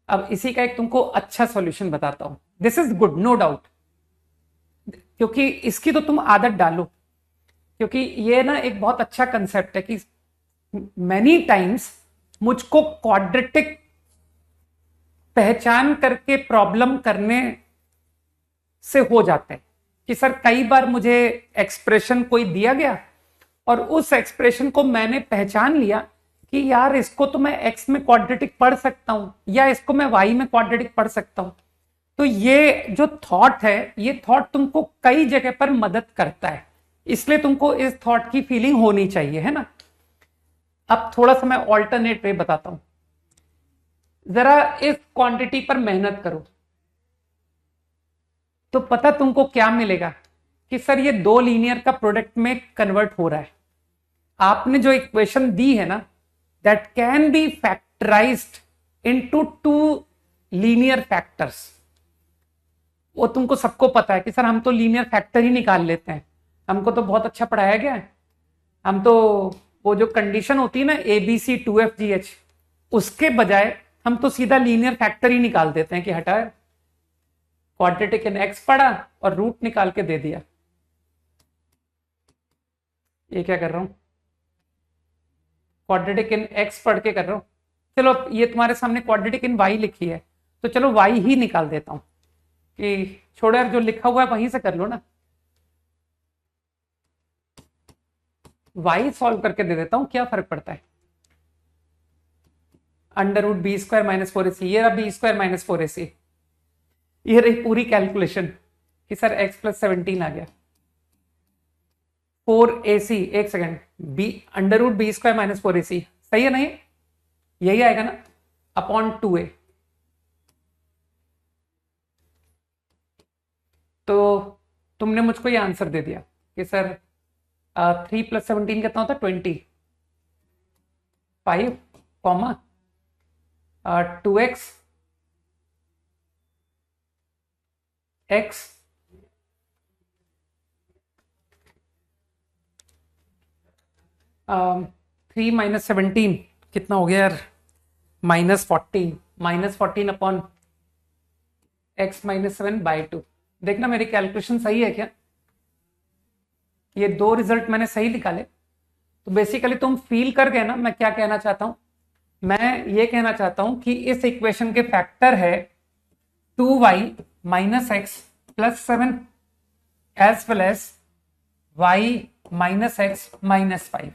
[SPEAKER 1] अब इसी का एक तुमको अच्छा सॉल्यूशन बताता हूं। This is good, no doubt, क्योंकि इसकी तो तुम आदत डालो, क्योंकि ये ना एक बहुत अच्छा कंसेप्ट है कि मैनी टाइम्स मुझको क्वाड्रेटिक पहचान करके प्रॉब्लम करने से हो जाते हैं कि सर कई बार मुझे एक्सप्रेशन कोई दिया गया और उस एक्सप्रेशन को मैंने पहचान लिया कि यार इसको तो मैं x में क्वाड्रेटिक पढ़ सकता हूं या इसको मैं y में क्वाड्रेटिक पढ़ सकता हूं। तो ये जो थॉट है, ये थॉट तुमको कई जगह पर मदद करता है, इसलिए तुमको इस थॉट की फीलिंग होनी चाहिए, है ना। अब थोड़ा सा मैं ऑल्टरनेट वे बताता हूं। जरा इस क्वांटिटी पर मेहनत करो तो पता तुमको क्या मिलेगा कि सर ये दो लीनियर का प्रोडक्ट में कन्वर्ट हो रहा है। आपने जो इक्वेशन दी है ना, that can be factorized into 2 linear factors. वो तुमको सबको पता है कि सर हम तो लीनियर फैक्टर ही निकाल लेते हैं, हमको तो बहुत अच्छा पढ़ाया गया है। हम तो वो जो कंडीशन होती है ना ABC 2FGH, उसके बजाय हम तो सीधा लीनियर फैक्टर ही निकाल देते हैं कि हटा क्वाड्रेटिक इन x पढ़ा और रूट निकाल के दे दिया। ये क्या कर रहा हूं, क्वाड्रेटिक इन x पढ़ के कर रहा हूं। चलो ये तुम्हारे सामने क्वाड्रेटिक इन y लिखी है, तो चलो y ही निकाल देता हूं कि छोड़ो यार, जो लिखा हुआ है वहीं से कर लो ना। y सॉल्व करके दे देता हूं, क्या फर्क पड़ता है। √b² - 4ac, ये रहा b² - 4ac। ये रही पूरी कैलकुलेशन कि सर x + 17 आ गया। 4ac, एक सेकेंड, √b² - 4ac सही है ना, ये यही आएगा ना, अपॉन 2a। तो तुमने मुझको ये आंसर दे दिया कि सर 3 + 17 कितना होता है, 25, 2x x 3 - 17 कितना हो गया यार, -14 अपॉन x - 7/2। देखना मेरी कैलकुलेशन सही है क्या, ये दो रिजल्ट मैंने सही निकाले। तो बेसिकली तुम फील कर गए ना मैं क्या कहना चाहता हूं। मैं ये कहना चाहता हूं कि इस इक्वेशन के फैक्टर है 2y - x + 7 as well as y - x - 5।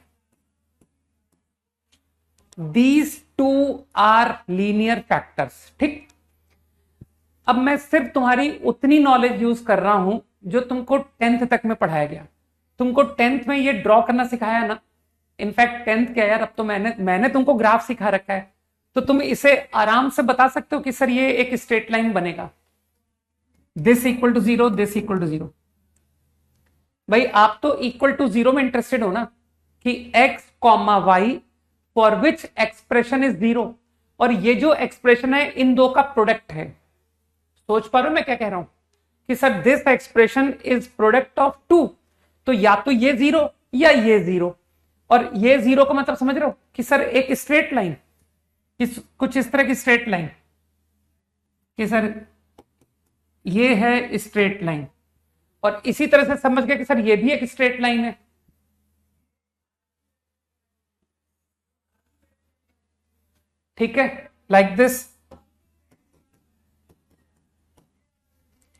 [SPEAKER 1] These two are linear factors, ठीक। अब मैं सिर्फ तुम्हारी उतनी नॉलेज यूज कर रहा हूं जो तुमको 10th तक में पढ़ाया गया। तुमको 10th में ये ड्रॉ करना सिखाया ना, इनफैक्ट 10th क्या यार, अब तो मैंने तुमको ग्राफ सिखा रखा है, तो तुम इसे आराम से बता सकते हो कि सर ये एक स्ट्रेट लाइन बनेगा, this equal to 0, this equal to 0। भाई आप तो इक्वल टू 0 में इंटरेस्टेड हो ना, कि x, y for which expression is 0, और ये जो एक्सप्रेशन है इन दो का प्रोडक्ट है। सोच पा रहे हो मैं क्या कह रहा हूं कि sir this expression is product of 2, तो या तो ये 0 या ये 0, और ये 0 का मतलब समझ रहे हो कि सर एक स्ट्रेट लाइन, कुछ इस तरह की स्ट्रेट लाइन कि सर ये है स्ट्रेट लाइन, और इसी तरह से समझ गए कि सर ये भी एक स्ट्रेट लाइन है। ठीक है, लाइक दिस।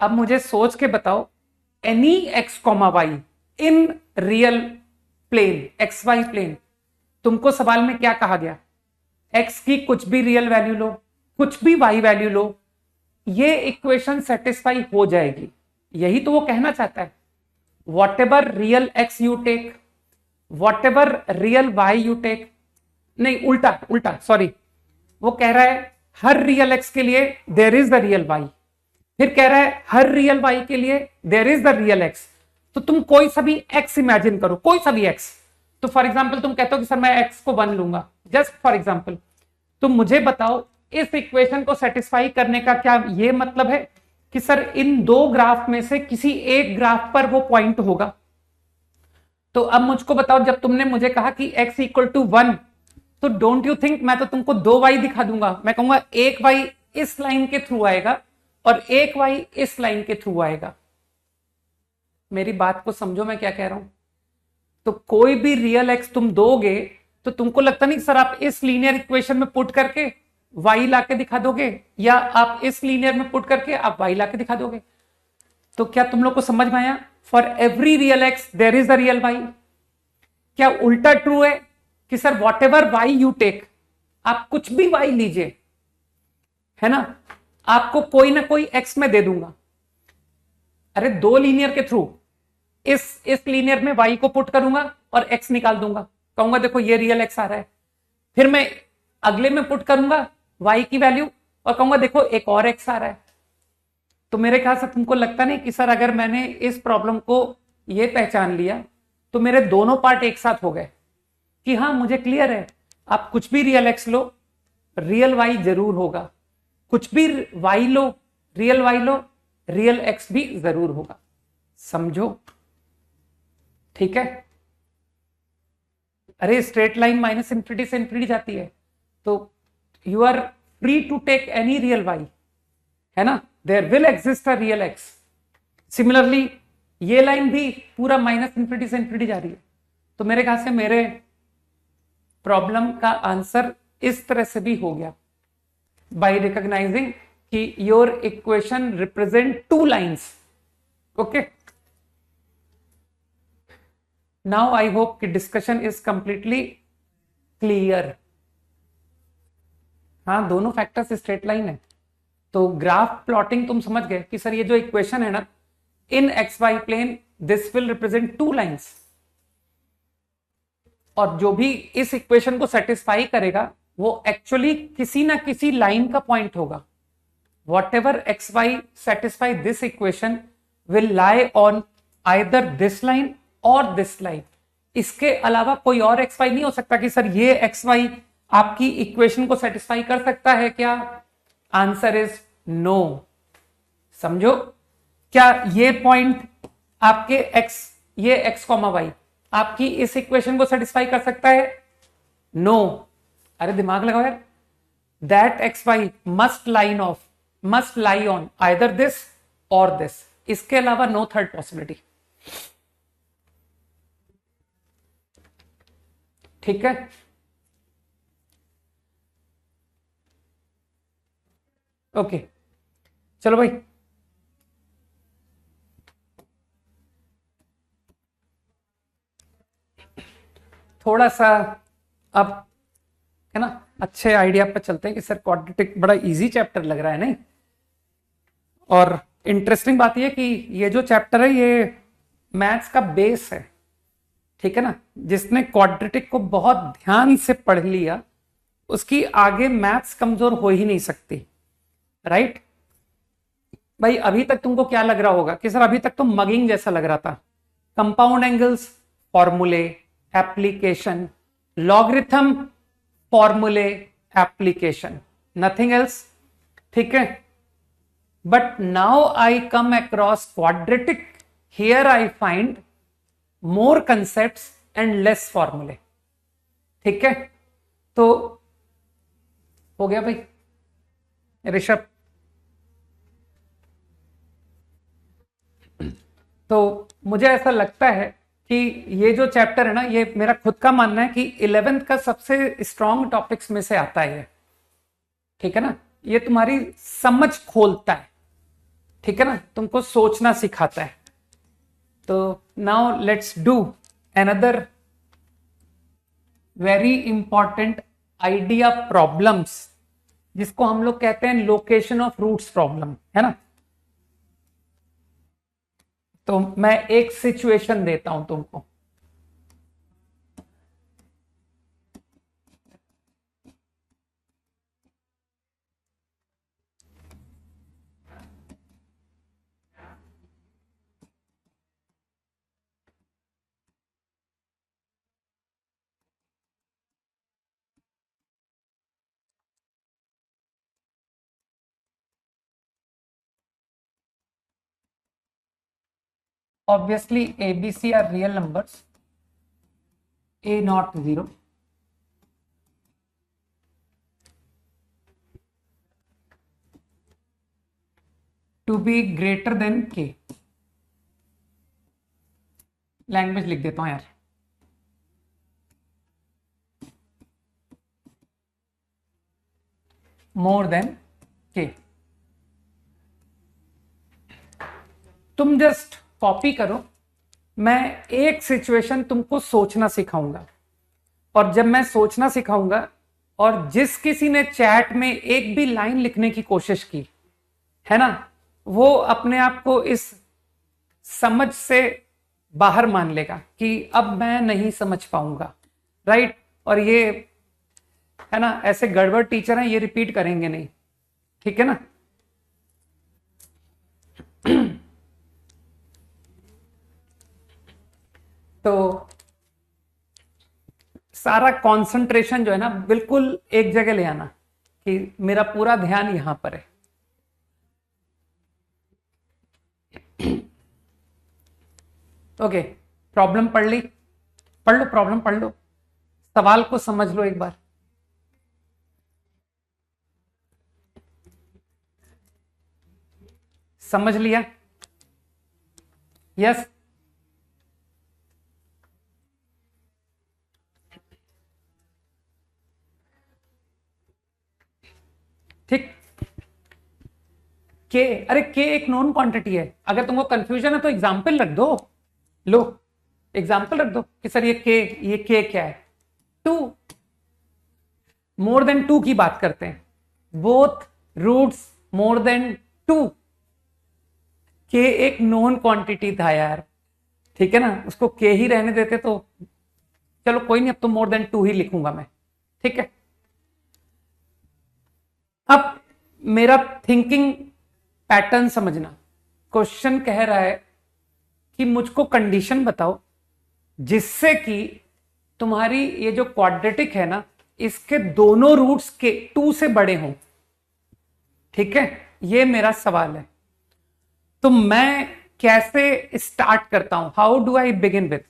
[SPEAKER 1] अब मुझे सोच के बताओ, any x, y in real plane, X Y plane, तुमको सवाल में क्या कहा गया, एक्स की कुछ भी रियल वैल्यू लो, कुछ भी वाई वैल्यू लो, ये इक्वेशन सेटिस्फाई हो जाएगी। यही तो वो कहना चाहता है। Whatever real X you take, whatever real Y you take, नहीं उल्टा उल्टा सॉरी, वो कह रहा है हर रियल एक्स के लिए there is the real Y, फिर कह रहा है हर रियल वाई के लिए there is the real X. तो तुम कोई सा भी एक्स इमेजिन करो, कोई सा भी एक्स। तो फॉर एग्जाम्पल तुम कहते हो कि सर मैं एक्स को 1 लूंगा, जस्ट फॉर एग्जाम्पल। तुम मुझे बताओ इस इक्वेशन को सेटिस्फाई करने का क्या ये मतलब है कि सर इन दो ग्राफ में से किसी एक ग्राफ पर वो पॉइंट होगा? तो अब मुझको बताओ, जब तुमने मुझे कहा कि x इक्वल टू 1, तो डोंट यू थिंक मैं तो तुमको 2 y दिखा दूंगा। मैं कहूंगा एक y इस लाइन के थ्रू आएगा और एक y इस लाइन के थ्रू आएगा। मेरी बात को समझो मैं क्या कह रहा हूं। तो कोई भी रियल x तुम दोगे तो तुमको लगता नहीं सर आप इस लीनियर इक्वेशन में पुट करके y लाके दिखा दोगे, या आप इस लीनियर में पुट करके आप y लाके दिखा दोगे? तो क्या तुम लोग को समझ में आया? For every real X there is the real Y. क्या उल्टा ट्रू है कि sir whatever Y you take, आप कुछ भी वाई लीजिए, है ना, आपको कोई ना कोई एक्स में दे दूंगा। अरे दो लीनियर के थ्रू इस लीनियर में वाई को पुट करूंगा और एक्स निकाल दूंगा, कहूंगा देखो ये रियल एक्स आ रहा है। फिर मैं अगले में पुट करूंगा वाई की वैल्यू और कहूंगा देखो एक और एक्स आ रहा है। तो मेरे ख्याल से तुमको लगता नहीं कि सर अगर मैंने इस प्रॉब्लम को ये पहचान लिया तो मेरे दोनों पार्ट एक साथ हो गए कि हाँ मुझे क्लियर है, आप कुछ भी रियल एक्स लो रियल वाई जरूर होगा, कुछ भी वाई लो रियल वाई लो रियल एक्स भी जरूर होगा। समझो? ठीक है। अरे स्ट्रेट लाइन माइनस इंफिनिटी से इंफिनिटी जाती है, तो you are free to take any real Y, है ना, there will exist a real X. Similarly ये लाइन भी पूरा माइनस इंफिनिटी से इंफिनिटी जा रही है। तो मेरे ख्याल से मेरे प्रॉब्लम का आंसर इस तरह से भी हो गया, बाय रिकॉग्नाइजिंग कि your equation represent two lines. Okay, now I hope कि डिस्कशन इज कंप्लीटली क्लियर। हाँ, दोनों फैक्टर्स स्ट्रेट लाइन है। तो ग्राफ प्लॉटिंग तुम समझ गए कि सर ये जो इक्वेशन है ना, in X Y plane this will represent two lines, और जो भी इस इक्वेशन को सेटिस्फाई करेगा वो एक्चुअली किसी ना किसी लाइन का पॉइंट होगा। Whatever X Y satisfy this equation will lie on either this line और दिस लाइन। इसके अलावा कोई और एक्स वाई नहीं हो सकता कि सर ये एक्स वाई आपकी इक्वेशन को सेटिस्फाई कर सकता है क्या? Answer is no. समझो? क्या ये पॉइंट आपके एक्स, ये एक्स कॉमा वाई आपकी इस इक्वेशन को सेटिस्फाई कर सकता है? नो। अरे दिमाग लगाओ यार। That X Y must lie on either this और दिस, इसके अलावा नो थर्ड पॉसिबिलिटी। ठीक है, ओके चलो भाई, थोड़ा सा अब है ना अच्छे आइडिया पर चलते हैं कि सर क्वाड्रेटिक बड़ा इजी चैप्टर लग रहा है नहीं? और इंटरेस्टिंग बात यह कि ये जो चैप्टर है ये मैथ्स का बेस है, ठीक है ना। जिसने क्वाड्रेटिक को बहुत ध्यान से पढ़ लिया उसकी आगे मैथ्स कमजोर हो ही नहीं सकती, राइट भाई? अभी तक तुमको क्या लग रहा होगा कि सर अभी तक तो मगिंग जैसा लग रहा था। कंपाउंड एंगल्स, फॉर्मूले, एप्लीकेशन, लॉगरिथम, फॉर्मूले, एप्लीकेशन, नथिंग एल्स, ठीक है। But now I come across quadratic, here I find more concepts and less फॉर्मूले, ठीक है। तो हो गया भाई ऋषभ? तो मुझे ऐसा लगता है कि ये जो चैप्टर है ना, ये मेरा खुद का मानना है कि 11th का सबसे स्ट्रॉन्ग टॉपिक्स में से आता है, ठीक है ना। ये तुम्हारी समझ खोलता है, ठीक है ना, तुमको सोचना सिखाता है। तो now let's do another very important idea problems, जिसको हम लोग कहते हैं लोकेशन ऑफ रूट्स प्रॉब्लम, है ना। तो मैं एक सिचुएशन देता हूं तुमको। Obviously ABC are real numbers, A not 0, to be greater than K। Language लिख देता हूं यार, मोर देन K। तुम जस्ट कॉपी करो, मैं एक सिचुएशन तुमको सोचना सिखाऊंगा, और जब मैं सोचना सिखाऊंगा और जिस किसी ने चैट में एक भी लाइन लिखने की कोशिश की है ना, वो अपने आप को इस समझ से बाहर मान लेगा कि अब मैं नहीं समझ पाऊंगा, राइट। और ये है ना, ऐसे गड़बड़ टीचर हैं, ये रिपीट करेंगे नहीं, ठीक है ना। तो सारा कंसंट्रेशन जो है ना, बिल्कुल एक जगह ले आना कि मेरा पूरा ध्यान यहां पर है। ओके, प्रॉब्लम पढ़ ली, पढ़ लो प्रॉब्लम, पढ़ लो, सवाल को समझ लो एक बार। समझ लिया? यस। ठीक। के, अरे के एक नॉन क्वांटिटी है। अगर तुमको कंफ्यूजन है तो एग्जाम्पल रख दो, लो एग्जाम्पल रख दो कि सर ये के क्या है। 2, मोर देन 2 की बात करते हैं, बोथ रूट्स मोर देन 2। के एक नॉन क्वांटिटी था यार, ठीक है ना, उसको के ही रहने देते तो चलो कोई नहीं, अब तो मोर देन 2 ही लिखूंगा मैं, ठीक है। अब मेरा थिंकिंग पैटर्न समझना। क्वेश्चन कह रहा है कि मुझको कंडीशन बताओ जिससे कि तुम्हारी ये जो क्वाड्रेटिक है ना, इसके दोनों रूट्स के 2 से बड़े हों, ठीक है, ये मेरा सवाल है। तो मैं कैसे स्टार्ट करता हूं, how do I begin with.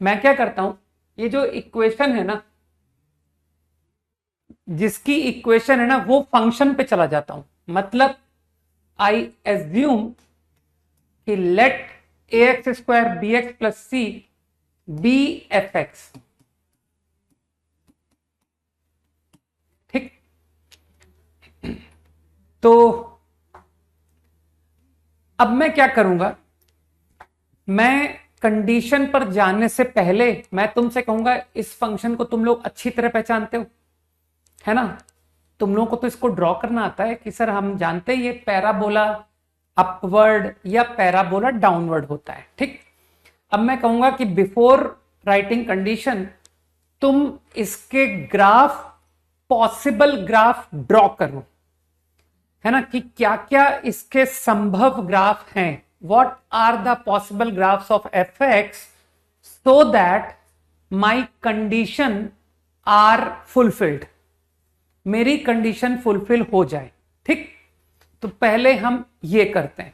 [SPEAKER 1] मैं क्या करता हूं, ये जो इक्वेशन है ना, जिसकी इक्वेशन है ना, वो फंक्शन पे चला जाता हूं। मतलब आई एज्यूम कि let ax² bx plus C be F X, ठीक। तो अब मैं क्या करूंगा, मैं कंडीशन पर जाने से पहले मैं तुमसे कहूंगा, इस फंक्शन को तुम लोग अच्छी तरह पहचानते हो, है ना। तुम लोगों को तो इसको ड्रॉ करना आता है कि सर हम जानते हैं ये पैराबोला अपवर्ड या पैराबोला डाउनवर्ड होता है, ठीक। अब मैं कहूंगा कि बिफोर राइटिंग कंडीशन तुम इसके ग्राफ, पॉसिबल ग्राफ ड्रॉ करो, है ना, कि क्या क्या इसके संभव ग्राफ हैं, what are the possible graphs of F X, so that my condition are fulfilled, मेरी कंडीशन फुलफिल हो जाए, ठीक। तो पहले हम ये करते हैं।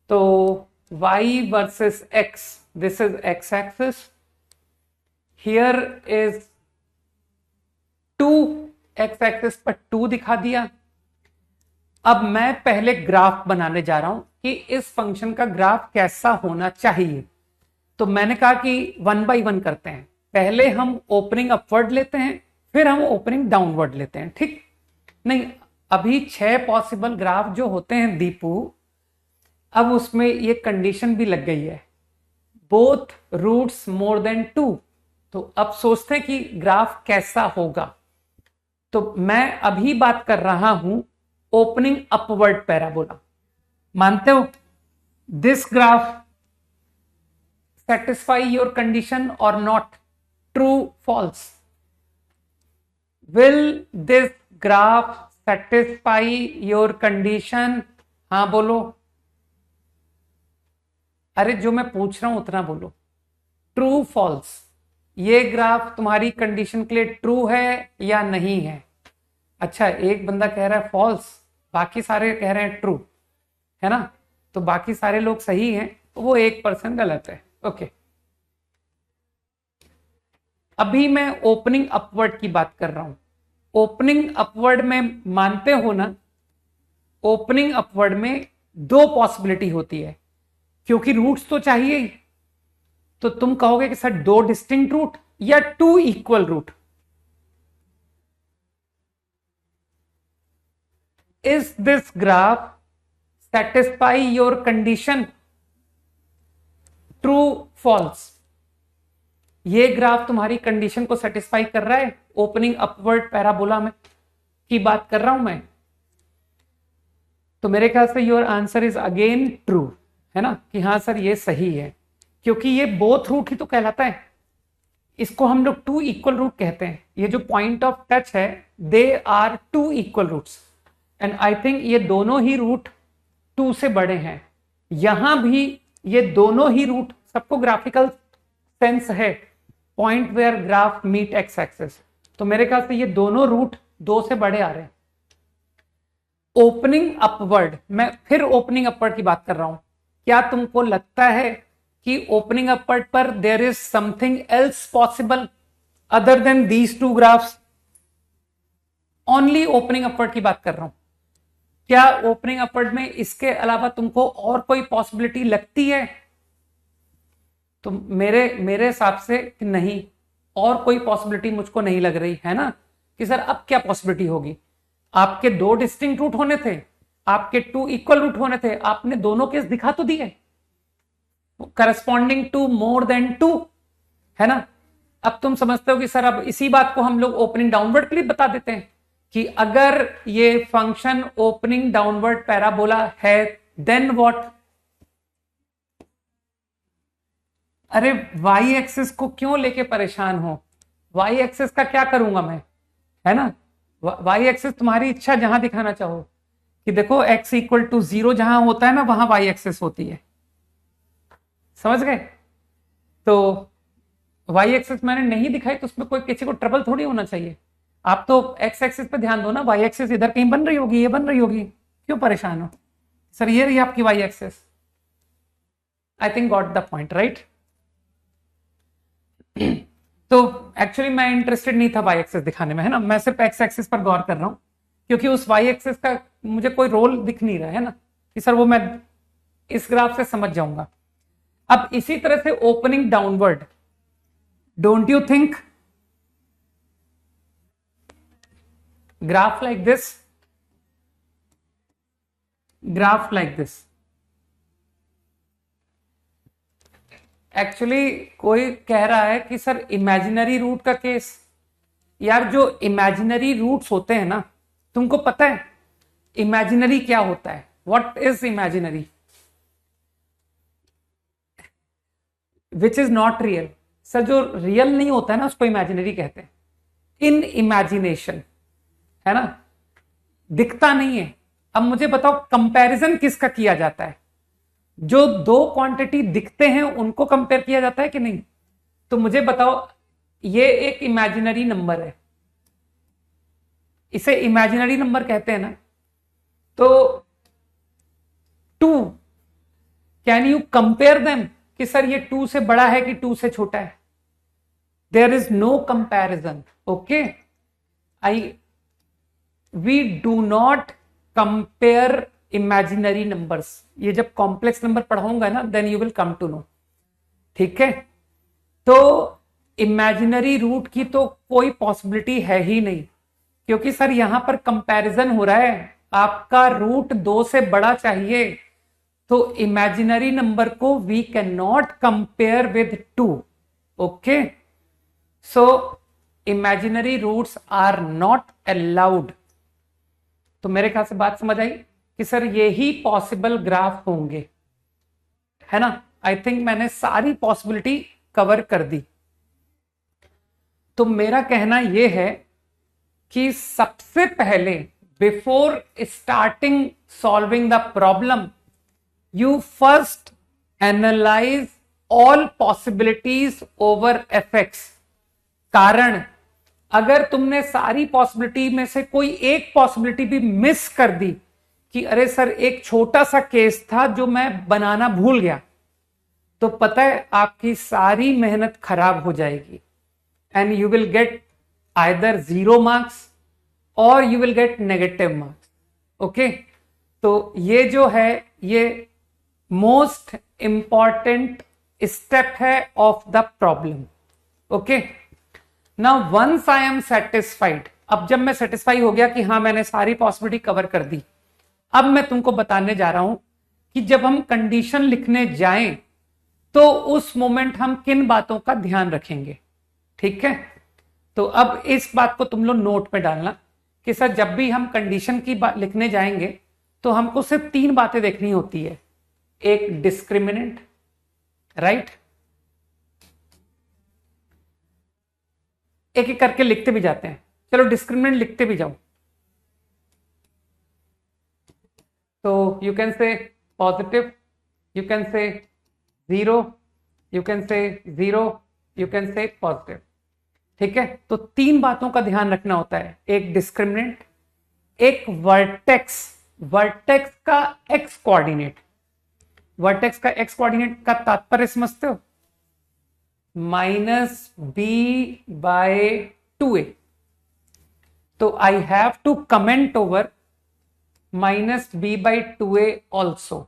[SPEAKER 1] तो y versus x, this is x axis, here is 2, x axis पर 2 दिखा दिया। अब मैं पहले ग्राफ बनाने जा रहा हूं कि इस फंक्शन का ग्राफ कैसा होना चाहिए। तो मैंने कहा कि 1 बाई 1 करते हैं, पहले हम ओपनिंग अपवर्ड लेते हैं, फिर हम ओपनिंग डाउनवर्ड लेते हैं, ठीक। नहीं, अभी 6 पॉसिबल ग्राफ जो होते हैं दीपू, अब उसमें ये कंडीशन भी लग गई है, बोथ रूट्स मोर देन 2। तो अब सोचते हैं कि ग्राफ कैसा होगा। तो मैं अभी बात कर रहा हूं ओपनिंग अपवर्ड पैराबोला। मानते हो this graph satisfy your condition or not? True, false? Will this graph satisfy your condition? हाँ बोलो। अरे जो मैं पूछ रहा हूं उतना बोलो। ट्रू फॉल्स, ये ग्राफ तुम्हारी कंडीशन के लिए ट्रू है या नहीं है? अच्छा, एक बंदा कह रहा है फॉल्स, बाकी सारे कह रहे हैं ट्रू, है ना? तो बाकी सारे लोग सही हैं, वो 1% गलत है। ओके, अभी मैं ओपनिंग अपवर्ड की बात कर रहा हूं। ओपनिंग अपवर्ड में मानते हो ना, ओपनिंग अपवर्ड में दो पॉसिबिलिटी होती है, क्योंकि रूट्स तो चाहिए ही। तो तुम कहोगे कि सर दो डिस्टिंक्ट रूट या two equal root. Is this graph satisfy your condition? True, false? ये ग्राफ तुम्हारी कंडीशन को सेटिस्फाई कर रहा है? ओपनिंग अपवर्ड पैराबोला में की बात कर रहा हूं मैं। तो मेरे ख्याल से your answer is again true, है ना? कि हाँ सर ये सही है, क्योंकि ये बोथ रूट ही तो कहलाता है। इसको हम लोग टू इक्वल रूट कहते हैं। ये जो पॉइंट ऑफ टच है, they are two equal roots, and I think ये दोनों ही रूट टू से बड़े हैं। यहां भी ये दोनों ही रूट, सबको ग्राफिकल सेंस है, point where graph meet X axis. तो मेरे ख्याल से ये दोनों रूट दो से बड़े आ रहे हैं। ओपनिंग अपवर्ड, मैं फिर ओपनिंग अपवर्ड की बात कर रहा हूं। क्या तुमको लगता है कि ओपनिंग अपवर्ड पर there is something else possible other than these two graphs? Only opening upward की बात कर रहा हूं। क्या ओपनिंग अपवर्ड में इसके अलावा तुमको और कोई पॉसिबिलिटी लगती है? तो मेरे हिसाब से नहीं, और कोई पॉसिबिलिटी मुझको नहीं लग रही है ना। कि सर अब क्या पॉसिबिलिटी होगी? आपके दो डिस्टिंक्ट रूट होने थे, आपके टू इक्वल रूट होने थे, आपने दोनों केस दिखा तो दिए, corresponding to more than two, है ना? अब तुम समझते हो कि सर अब इसी बात को हम लोग ओपनिंग डाउनवर्ड के लिए बता देते हैं कि अगर ये फंक्शन ओपनिंग डाउनवर्ड पैराबोला है देन व्हाट? अरे वाई एक्सिस को क्यों लेके परेशान हो? वाई एक्सिस का क्या करूंगा मैं, है ना? वाई एक्सिस तुम्हारी इच्छा, जहां दिखाना चाहो कि देखो x इक्वल टू 0 जहां होता है ना, वहां वाई एक्सिस होती है। समझ गए? तो वाई एक्सिस मैंने नहीं दिखाई तो उसमें कोई किसी को ट्रबल थोड़ी होना चाहिए। आप तो एक्स एक्सिस पे ध्यान दो ना, वाई एक्सिस इधर कहीं बन रही होगी, ये बन रही होगी, क्यों परेशान हो? सर ये रही आपकी Y axis. I think got the point, right? तो एक्चुअली मैं इंटरेस्टेड नहीं था वाई एक्सिस दिखाने में, है ना? मैं सिर्फ एक्स एक्सिस पर गौर कर रहा हूं, क्योंकि उस वाई एक्सिस का मुझे कोई रोल दिख नहीं रहा है ना, कि सर वो मैं इस ग्राफ से समझ जाऊंगा। अब इसी तरह से opening downward, don't you think graph like this, graph like this, actually कोई कह रहा है कि सर इमेजिनरी रूट का केस। यार जो इमेजिनरी रूट्स होते हैं ना, तुमको पता है इमेजिनरी क्या होता है? What is imaginary? Which is not real. Sir जो रियल नहीं होता है ना, उसको इमेजिनरी कहते हैं। इन इमेजिनेशन, है ना? दिखता नहीं है। अब मुझे बताओ कंपैरिजन किसका किया जाता है? जो दो क्वांटिटी दिखते हैं उनको कंपेयर किया जाता है कि नहीं? तो मुझे बताओ, ये एक इमेजिनरी नंबर है, इसे इमेजिनरी नंबर कहते हैं ना। तो two, can you compare them कि सर ये टू से बड़ा है कि टू से छोटा है? There is no comparison. Okay, we do not compare imaginary numbers. ये जब कॉम्प्लेक्स नंबर पढ़ाऊंगा ना, then you will come to know. ठीक है? तो इमेजिनरी रूट की तो कोई पॉसिबिलिटी है ही नहीं, क्योंकि सर यहां पर कंपैरिजन हो रहा है। आपका रूट 2 से बड़ा चाहिए, तो इमेजिनरी नंबर को we can not compare with 2। Okay, so imaginary roots are not allowed. तो मेरे ख्याल से बात समझ आई कि सर ये ही पॉसिबल ग्राफ होंगे, है ना। आई थिंक मैंने सारी पॉसिबिलिटी कवर कर दी। तो मेरा कहना यह है कि सबसे पहले before starting solving the problem, you first analyse all possibilities over effects. कारण अगर तुमने सारी पॉसिबिलिटी में से कोई एक पॉसिबिलिटी भी मिस कर दी कि अरे सर एक छोटा सा केस था जो मैं बनाना भूल गया, तो पता है आपकी सारी मेहनत खराब हो जाएगी and you will get either 0 marks और you will get negative marks. Okay, तो ये जो है ये मोस्ट इंपॉर्टेंट स्टेप है of the problem. Okay, now once I am satisfied, अब जब मैं सेटिस्फाई हो गया कि हाँ मैंने सारी पॉसिबिलिटी कवर कर दी, अब मैं तुमको बताने जा रहा हूं कि जब हम कंडीशन लिखने जाएं तो उस मोमेंट हम किन बातों का ध्यान रखेंगे। ठीक है, तो अब इस बात को तुम लोग नोट पे डालना कि सर जब भी हम कंडीशन की बात लिखने जाएंगे तो हमको सिर्फ 3 बातें देखनी होती है। एक डिस्क्रिमिनेंट, राइट, एक एक करके लिखते भी जाते हैं, चलो डिस्क्रिमिनेंट लिखते भी जाओ। तो you can say positive, you can say 0, you can say 0, you can say positive. ठीक है, तो 3 बातों का ध्यान रखना होता है, एक डिस्क्रिमिनेंट, एक वर्टेक्स, वर्टेक्स का एक्स कोऑर्डिनेट। वर्टेक्स का एक्स कोऑर्डिनेट का तात्पर्य समझते हो? -b/2a। तो I have to comment over -b/2a also,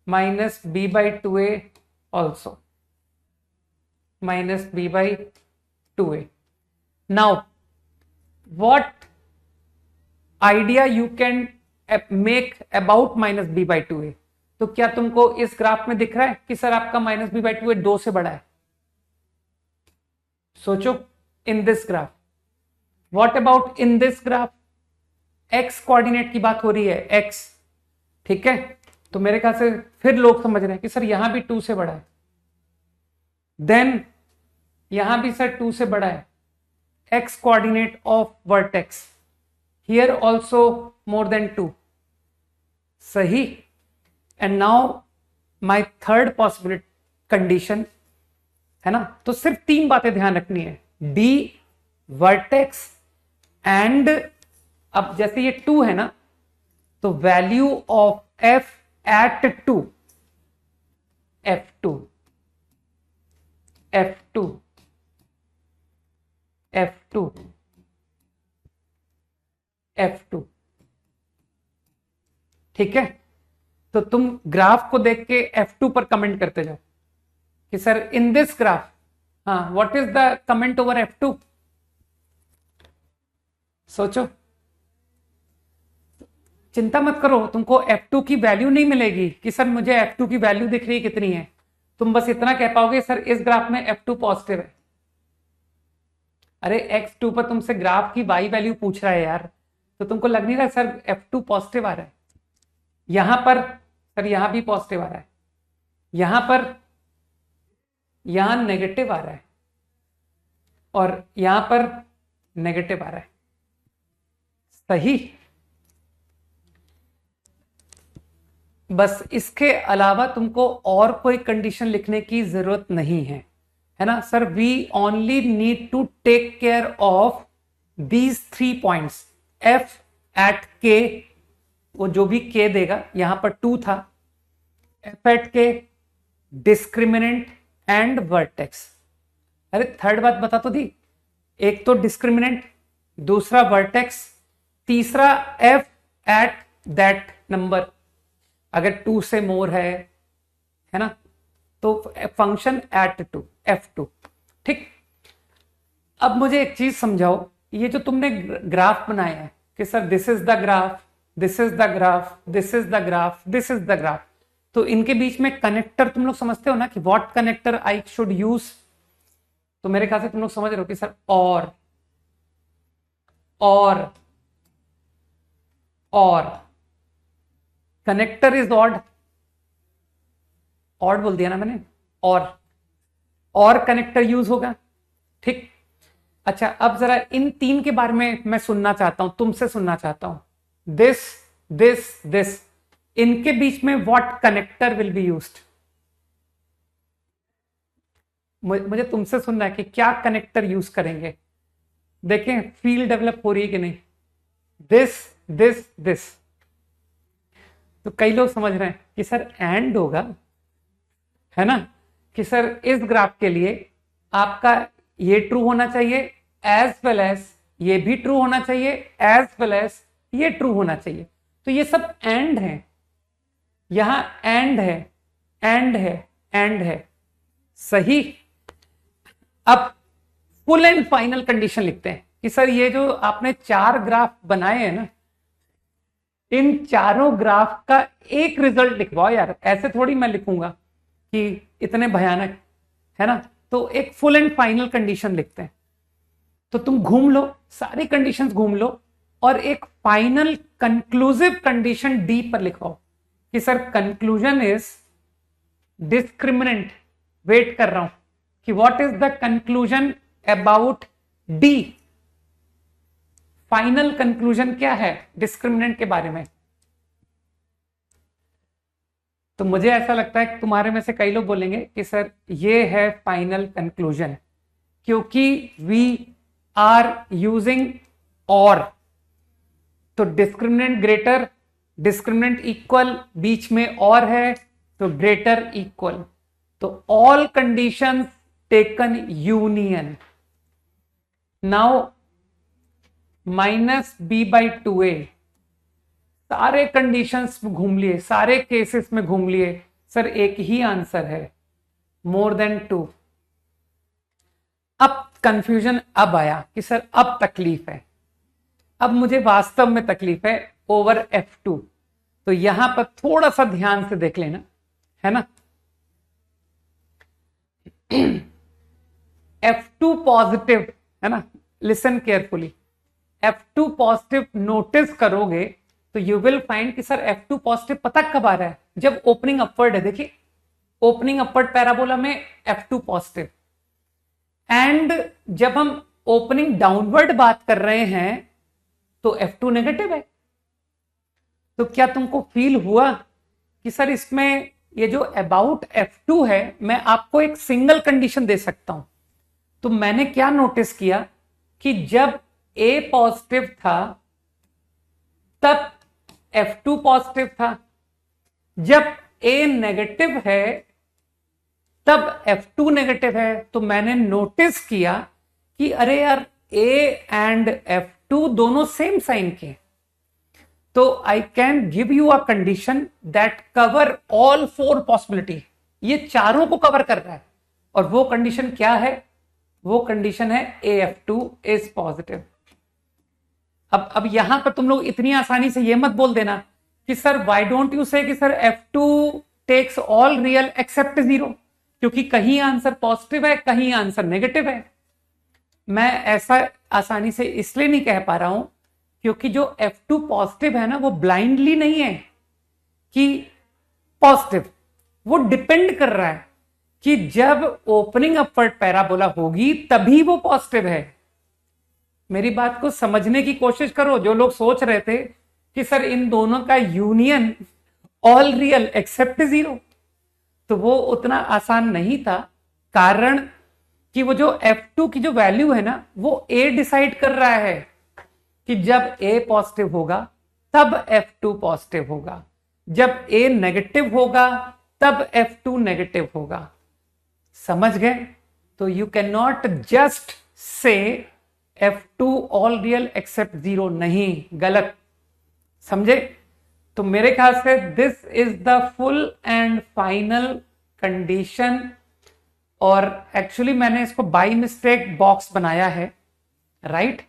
[SPEAKER 1] -b/2a also, -b/2a। now what idea you can make about -b/2a? तो क्या तुमको इस ग्राफ में दिख रहा है कि सर आपका -b/2a 2 से बड़ा है? सोचो, in this graph, what about in this graph? X coordinate की बात हो रही है, एक्स। ठीक है, तो मेरे ख्याल से फिर लोग समझ रहे हैं कि सर यहां भी 2 से बड़ा है, देन यहां भी सर 2 से बड़ा है। X coordinate of vertex here also more than 2, सही। And now my third possibility condition, है ना। तो सिर्फ 3 बातें ध्यान रखनी है, डी, वर्टेक्स एंड, अब जैसे ये 2 है ना, तो value of F eight 2, f2, f2, f2, f2। ठीक है, तो तुम ग्राफ को देख के F2 पर कमेंट करते जाओ कि सर इन दिस ग्राफ, हाँ, what is the comment over F2? सोचो, चिंता मत करो, तुमको F2 की वैल्यू नहीं मिलेगी कि सर मुझे F2 की वैल्यू दिख रही है कितनी है। तुम बस इतना कह पाओगे सर इस ग्राफ में F2 पॉजिटिव है। अरे X2 पर तुमसे ग्राफ की Y वैल्यू पूछ रहा है यार, तो तुमको लग नहीं रहा सर F2 पॉजिटिव आ रहा है। यहां पर सर यहां भी पॉजिटिव आ रहा है, यहां पर यहां नेगेटिव आ रहा है, और यहां पर नेगेटिव आ रहा है, सही। बस इसके अलावा तुमको और कोई कंडीशन लिखने की जरूरत नहीं है, है ना sir. We only need to take care of these 3 points, F at K, वो जो भी के देगा, यहां पर 2 था, एफ एट के, डिस्क्रिमिनेंट एंड वर्टेक्स। अरे थर्ड बात बता तो दी, एक तो डिस्क्रिमिनेंट, दूसरा वर्टेक्स, तीसरा एफ एट दैट नंबर, अगर 2 से मोर है ना, तो फंक्शन एट 2, f2। ठीक, अब मुझे एक चीज समझाओ, ये जो तुमने ग्राफ बनाया है कि sir this is the graph, this is the graph, this is the graph, this is the graph, तो इनके बीच में कनेक्टर तुम लोग समझते हो ना कि what connector I should use? तो मेरे ख्याल से तुम लोग समझ रहे हो कि सर और कनेक्टर इज ऑड बोल दिया ना मैंने, और कनेक्टर यूज होगा। ठीक, अच्छा अब जरा इन तीन के बारे में मैं सुनना चाहता हूं, तुमसे सुनना चाहता हूं। दिस इनके बीच में what connector will be used. मुझे तुमसे सुनना है कि क्या कनेक्टर यूज करेंगे। देखें फील डेवलप हो रही है कि नहीं। दिस तो कई लोग समझ रहे हैं कि सर एंड होगा, है ना, कि सर इस ग्राफ के लिए आपका ये ट्रू होना चाहिए एज वेल एज ये भी ट्रू होना चाहिए एज वेल एज ये ट्रू होना चाहिए। तो ये सब एंड है, यहां एंड है, सही। अब फुल एंड फाइनल कंडीशन लिखते हैं कि सर ये जो आपने 4 ग्राफ बनाए हैं ना, इन चारों ग्राफ का एक रिजल्ट लिखवाओ यार। ऐसे थोड़ी मैं लिखूंगा कि इतने भयानक, है ना। तो एक फुल एंड फाइनल कंडीशन लिखते हैं। तो तुम घूम लो, सारी कंडीशंस घूम लो और एक फाइनल कंक्लूसिव कंडीशन डी पर लिखवाओ कि sir conclusion is discriminant. Wait कर रहा हूं कि what is the conclusion about D. Final conclusion क्या है डिस्क्रिमिनेंट के बारे में। तो मुझे ऐसा लगता है कि तुम्हारे में से कई लोग बोलेंगे कि सर ये है फाइनल कंक्लूजन, क्योंकि वी आर यूजिंग और। तो डिस्क्रिमिनेंट ग्रेटर, डिस्क्रिमिनेंट इक्वल, बीच में और है तो ग्रेटर इक्वल। तो all conditions taken union. Now -b/2a, सारे कंडीशंस में घूम लिए, सारे केसेस में घूम लिए, सर एक ही आंसर है, मोर देन 2। अब कंफ्यूजन अब आया कि सर अब तकलीफ है, अब मुझे वास्तव में तकलीफ है ओवर F2। तो यहां पर थोड़ा सा ध्यान से देख लेना, है ना। F2 पॉजिटिव, है ना, listen carefully. F2 positive notice करोगे तो यू विल फाइंड कि सर F2 पॉजिटिव पता कब आ रहा है, जब ओपनिंग अपवर्ड है। देखिए ओपनिंग अपवर्ड पैराबोला में F2 पॉजिटिव, एंड जब हम ओपनिंग डाउनवर्ड बात कर रहे हैं तो F2 नेगेटिव है। तो क्या तुमको फील हुआ कि सर इसमें ये जो अबाउट F2 है, मैं आपको एक सिंगल कंडीशन दे सकता हूं। तो मैंने क्या नोटिस किया कि जब A पॉजिटिव था तब F2 पॉजिटिव था, जब A नेगेटिव है तब F2 नेगेटिव है। तो मैंने नोटिस किया कि अरे यार A एंड F2 दोनों सेम साइन के। तो I can give you a condition that cover all 4 possibility. ये चारों को कवर कर रहा है। और वो कंडीशन क्या है? वो कंडीशन है AF2 इज पॉजिटिव। अब यहां पर तुम लोग इतनी आसानी से ये मत बोल देना कि sir why don't you say कि sir F2 takes all real except 0, क्योंकि कहीं आंसर पॉजिटिव है कहीं आंसर नेगेटिव है। मैं ऐसा आसानी से इसलिए नहीं कह पा रहा हूं क्योंकि जो F2 पॉजिटिव है ना, वो ब्लाइंडली नहीं है कि पॉजिटिव, वो डिपेंड कर रहा है कि जब ओपनिंग अपवर्ड पैराबोला होगी तभी वो पॉजिटिव है। मेरी बात को समझने की कोशिश करो। जो लोग सोच रहे थे कि सर इन दोनों का यूनियन ऑल रियल एक्सेप्ट 0, तो वो उतना आसान नहीं था। कारण कि वो जो F2 की जो वैल्यू है ना, वो A डिसाइड कर रहा है कि जब A पॉजिटिव होगा तब F2 पॉजिटिव होगा, जब A नेगेटिव होगा तब F2 नेगेटिव होगा। समझ गए? तो you can not just say F2 all real except 0, नहीं, गलत। समझे? तो मेरे ख्याल से this is the full and final condition. और एक्चुअली मैंने इसको बाय मिस्टेक बॉक्स बनाया है, राइट।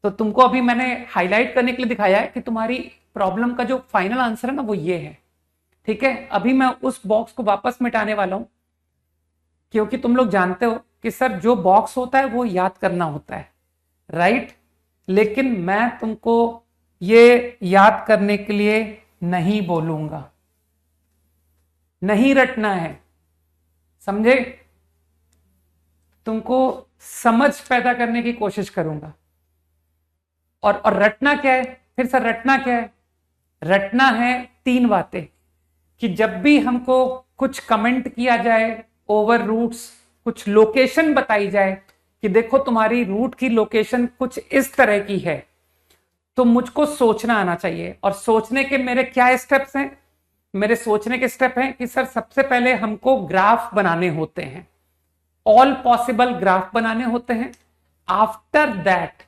[SPEAKER 1] तो तुमको अभी मैंने हाईलाइट करने के लिए दिखाया है कि तुम्हारी प्रॉब्लम का जो फाइनल आंसर है ना, वो ये है। ठीक है, अभी मैं उस बॉक्स को वापस मिटाने वाला हूं, क्योंकि तुम लोग जानते हो कि सर जो बॉक्स होता है वो याद करना होता है, राइट, लेकिन मैं तुमको ये याद करने के लिए नहीं बोलूंगा, नहीं रटना है, समझे? तुमको समझ पैदा करने की कोशिश करूंगा। और रटना क्या है? फिर सर रटना क्या है? रटना है 3 बातें, कि जब भी हमको कुछ कमेंट किया जाए ओवर रूट्स, कुछ लोकेशन बताई जाए कि देखो तुम्हारी रूट की लोकेशन कुछ इस तरह की है, तो मुझको सोचना आना चाहिए। और सोचने के मेरे क्या स्टेप्स हैं? मेरे सोचने के स्टेप हैं कि सर सबसे पहले हमको ग्राफ बनाने होते हैं, ऑल पॉसिबल ग्राफ बनाने होते हैं। आफ्टर दैट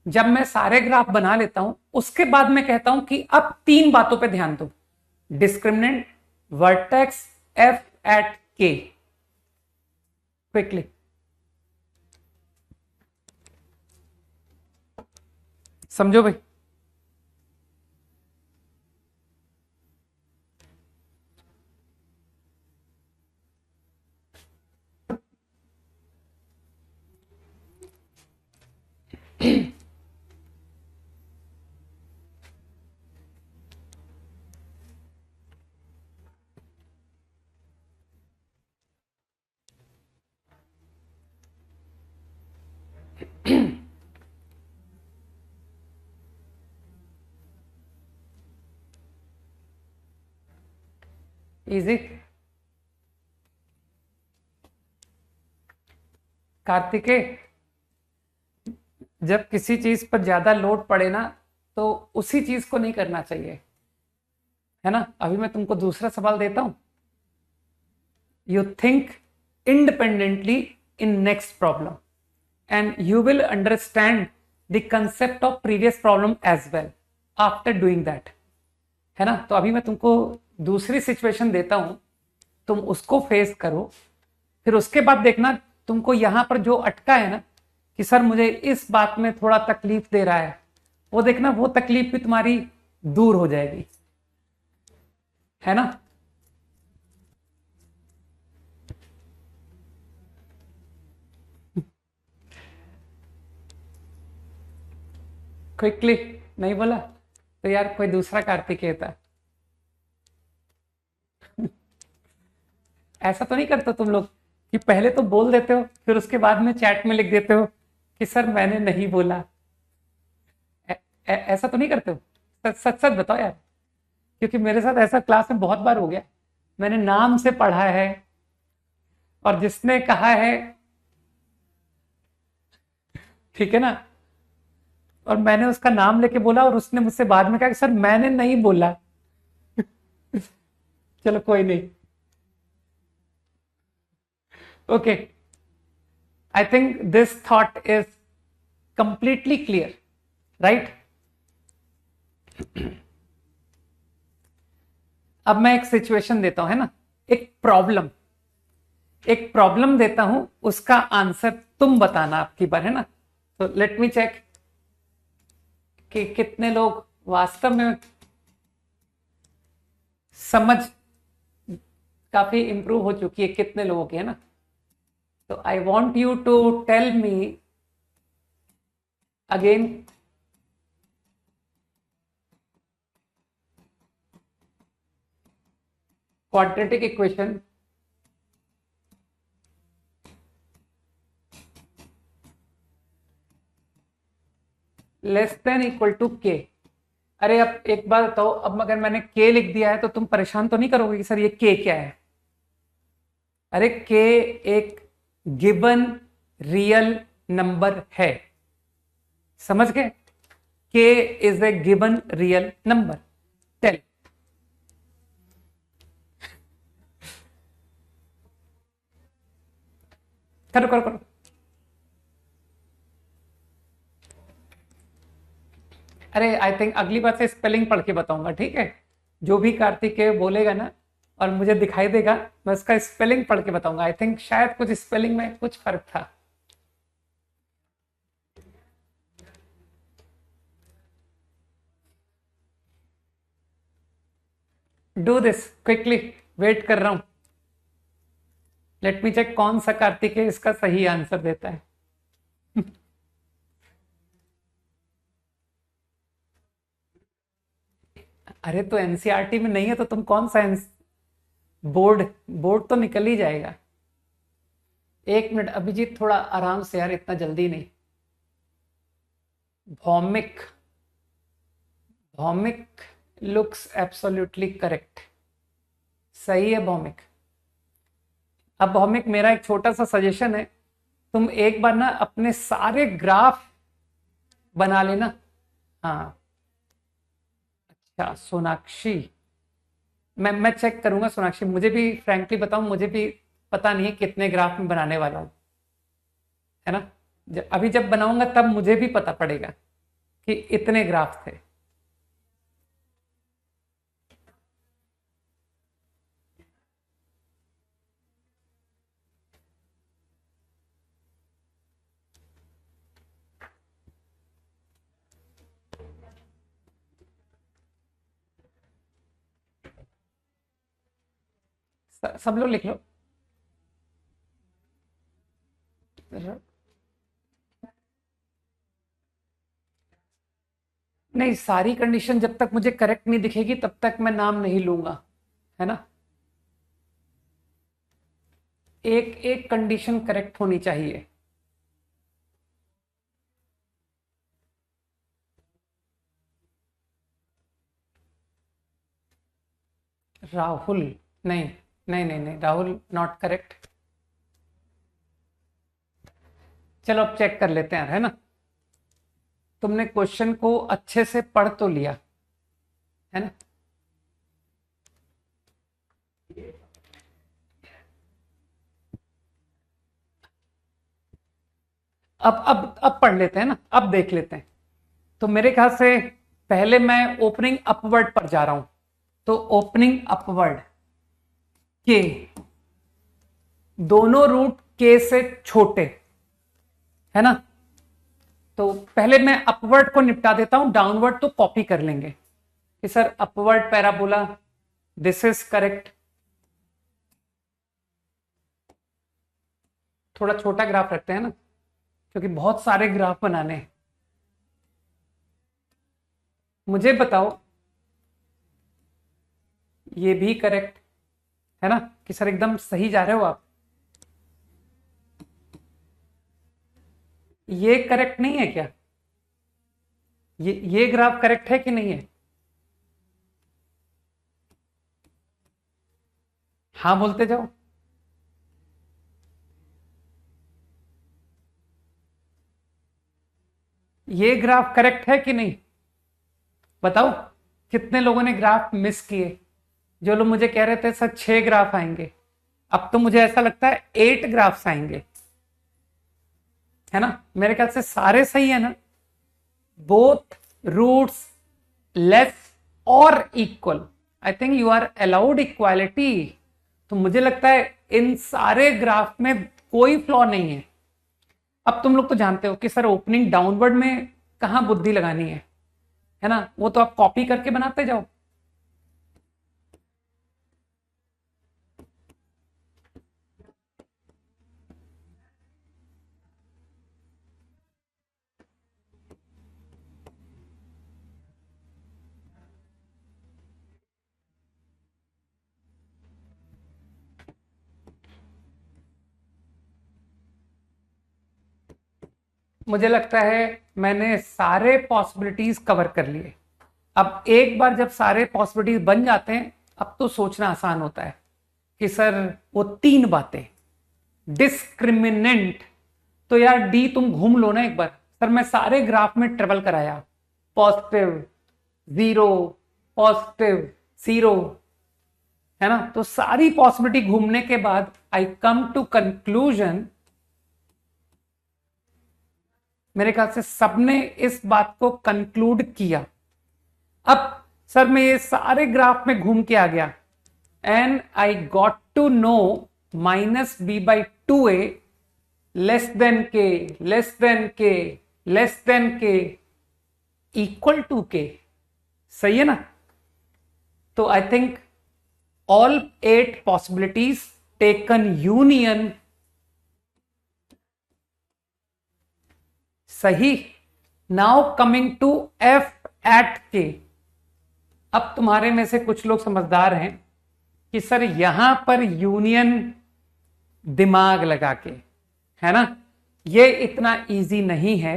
[SPEAKER 1] जब मैं सारे ग्राफ बना लेता हूं, उसके बाद मैं कहता हूं कि अब 3 बातों पे ध्यान दो, डिस्क्रिमिनेंट, वर्टेक्स, एफ एट के। क्विकली समझो भाई। इजी। कार्तिकेय, जब किसी चीज पर ज्यादा लोड पड़े ना, तो उसी चीज को नहीं करना चाहिए, है ना? अभी मैं तुमको दूसरा सवाल देता हूं। You think independently in next problem and you will understand the concept of previous problem as well after doing that, है ना? तो अभी मैं तुमको दूसरी सिचुएशन देता हूं, तुम उसको फेस करो, फिर उसके बाद देखना तुमको यहां पर जो अटका है ना कि सर मुझे इस बात में थोड़ा तकलीफ दे रहा है, वो देखना वो तकलीफ भी तुम्हारी दूर हो जाएगी, है ना? क्विकली नहीं बोला तो यार कोई दूसरा कार्तिकेय था। ऐसा तो नहीं करते तुम लोग कि पहले तो बोल देते हो, फिर उसके बाद में चैट में लिख देते हो कि सर मैंने नहीं बोला? ऐसा तो नहीं करते हो? सच सच सच बताओ यार, क्योंकि मेरे साथ ऐसा क्लास में बहुत बार हो गया। मैंने नाम से पढ़ा है, और जिसने कहा है, ठीक है ना, और मैंने उसका नाम लेके बोला और उसने मुझसे बाद में कहा कि सर मैंने नहीं बोला। चलो कोई नहीं, okay. I think this thought is completely clear, right? अब मैं एक सिचुएशन देता हूं, है ना, एक प्रॉब्लम देता हूं, उसका आंसर तुम बताना आपकी बार, है ना? तो लेट मी चेक कि कितने लोग वास्तव में समझ काफी इंप्रूव हो चुकी है, कितने लोगों की, है ना? तो I want you to tell me again quadratic equation less than equal to K. अरे अब एक बात बताओ, अब अगर मैंने के लिख दिया है तो तुम परेशान तो नहीं करोगे कि सर ये के क्या है? अरे के एक गिवन रियल नंबर है, समझ गए? K is a given real number. Tell. करो करो करो। अरे आई थिंक अगली बार से स्पेलिंग पढ़ के बताऊंगा, ठीक है? जो भी कार्तिकेय बोलेगा ना और मुझे दिखाई देगा, मैं उसका स्पेलिंग पढ़ के बताऊंगा। आई थिंक शायद कुछ स्पेलिंग में कुछ फर्क था। डू दिस क्विकली, वेट कर रहा हूं। लेट मी चेक कौन सा कार्तिकेय इसका सही आंसर देता है। अरे तो एनसीईआरटी में नहीं है तो तुम कौन सा बोर्ड बोर्ड तो निकल ही जाएगा। एक मिनट अभिजीत, थोड़ा आराम से यार, इतना जल्दी नहीं। Bhowmick, Bhowmick looks absolutely correct, सही है भौमिक। अब भौमिक मेरा एक छोटा सा सजेशन है, तुम एक बार ना अपने सारे ग्राफ बना लेना। हाँ अच्छा सोनाक्षी, मैं चेक करूंगा सोनाक्षी, मुझे भी फ्रैंकली बताऊं, मुझे भी पता नहीं है कितने ग्राफ में बनाने वाला हूं, है ना। अभी जब बनाऊंगा तब मुझे भी पता पड़ेगा कि इतने ग्राफ थे। सब लोग लिख लो। नहीं, सारी कंडीशन जब तक मुझे करेक्ट नहीं दिखेगी तब तक मैं नाम नहीं लूंगा, है ना। एक एक कंडीशन करेक्ट होनी चाहिए। राहुल, नहीं नहीं नहीं नहीं, राहुल नॉट करेक्ट। चलो अब चेक कर लेते हैं, है ना। तुमने क्वेश्चन को अच्छे से पढ़ तो लिया, है ना। अब पढ़ लेते हैं ना, अब देख लेते हैं। तो मेरे ख्याल से पहले मैं ओपनिंग अपवर्ड पर जा रहा हूं, तो ओपनिंग अपवर्ड के दोनों रूट के से छोटे, है ना। तो पहले मैं अपवर्ड को निपटा देता हूं, डाउनवर्ड तो कॉपी कर लेंगे कि sir upward parabola, this is correct. थोड़ा छोटा ग्राफ रखते हैं ना, क्योंकि बहुत सारे ग्राफ बनाने हैं। मुझे बताओ, ये भी करेक्ट है ना कि सर एकदम सही जा रहे हो आप। ये करेक्ट नहीं है क्या? ये ग्राफ करेक्ट है कि नहीं है? हाँ बोलते जाओ। ये ग्राफ करेक्ट है कि नहीं? बताओ कितने लोगों ने ग्राफ मिस किए। जो लोग मुझे कह रहे थे सर 6 ग्राफ आएंगे, अब तो मुझे ऐसा लगता है 8 ग्राफ्स आएंगे, है ना। मेरे ख्याल से सारे सही है ना। बोथ रूट्स लेस और equal, I think you are allowed equality. तो मुझे लगता है इन सारे ग्राफ में कोई फ्लॉ नहीं है। अब तुम लोग तो जानते हो कि सर ओपनिंग डाउनवर्ड में कहां बुद्धि लगानी है ना। वो तो आप कॉपी करके बनाते जाओ। मुझे लगता है मैंने सारे पॉसिबिलिटीज कवर कर लिए। अब एक बार जब सारे पॉसिबिलिटीज बन जाते हैं, अब तो सोचना आसान होता है कि सर वो 3 बातें डिस्क्रिमिनेंट, तो यार डी तुम घूम लो ना एक बार। सर मैं सारे ग्राफ में ट्रेवल कराया, पॉजिटिव 0, पॉजिटिव 0, है ना। तो सारी पॉसिबिलिटी घूमने के बाद आई कम टू कंक्लूजन, मेरे ख्याल से सबने इस बात को कंक्लूड किया। अब सर मैं ये सारे ग्राफ में घूम के आ गया and I got to know minus B by 2a less than K, less than K, less than K, equal to K. सही है ना। तो I think all 8 possibilities taken union, सही। Now coming to F at K. अब तुम्हारे में से कुछ लोग समझदार हैं कि सर यहां पर यूनियन दिमाग लगा के, है ना, ये इतना इजी नहीं है।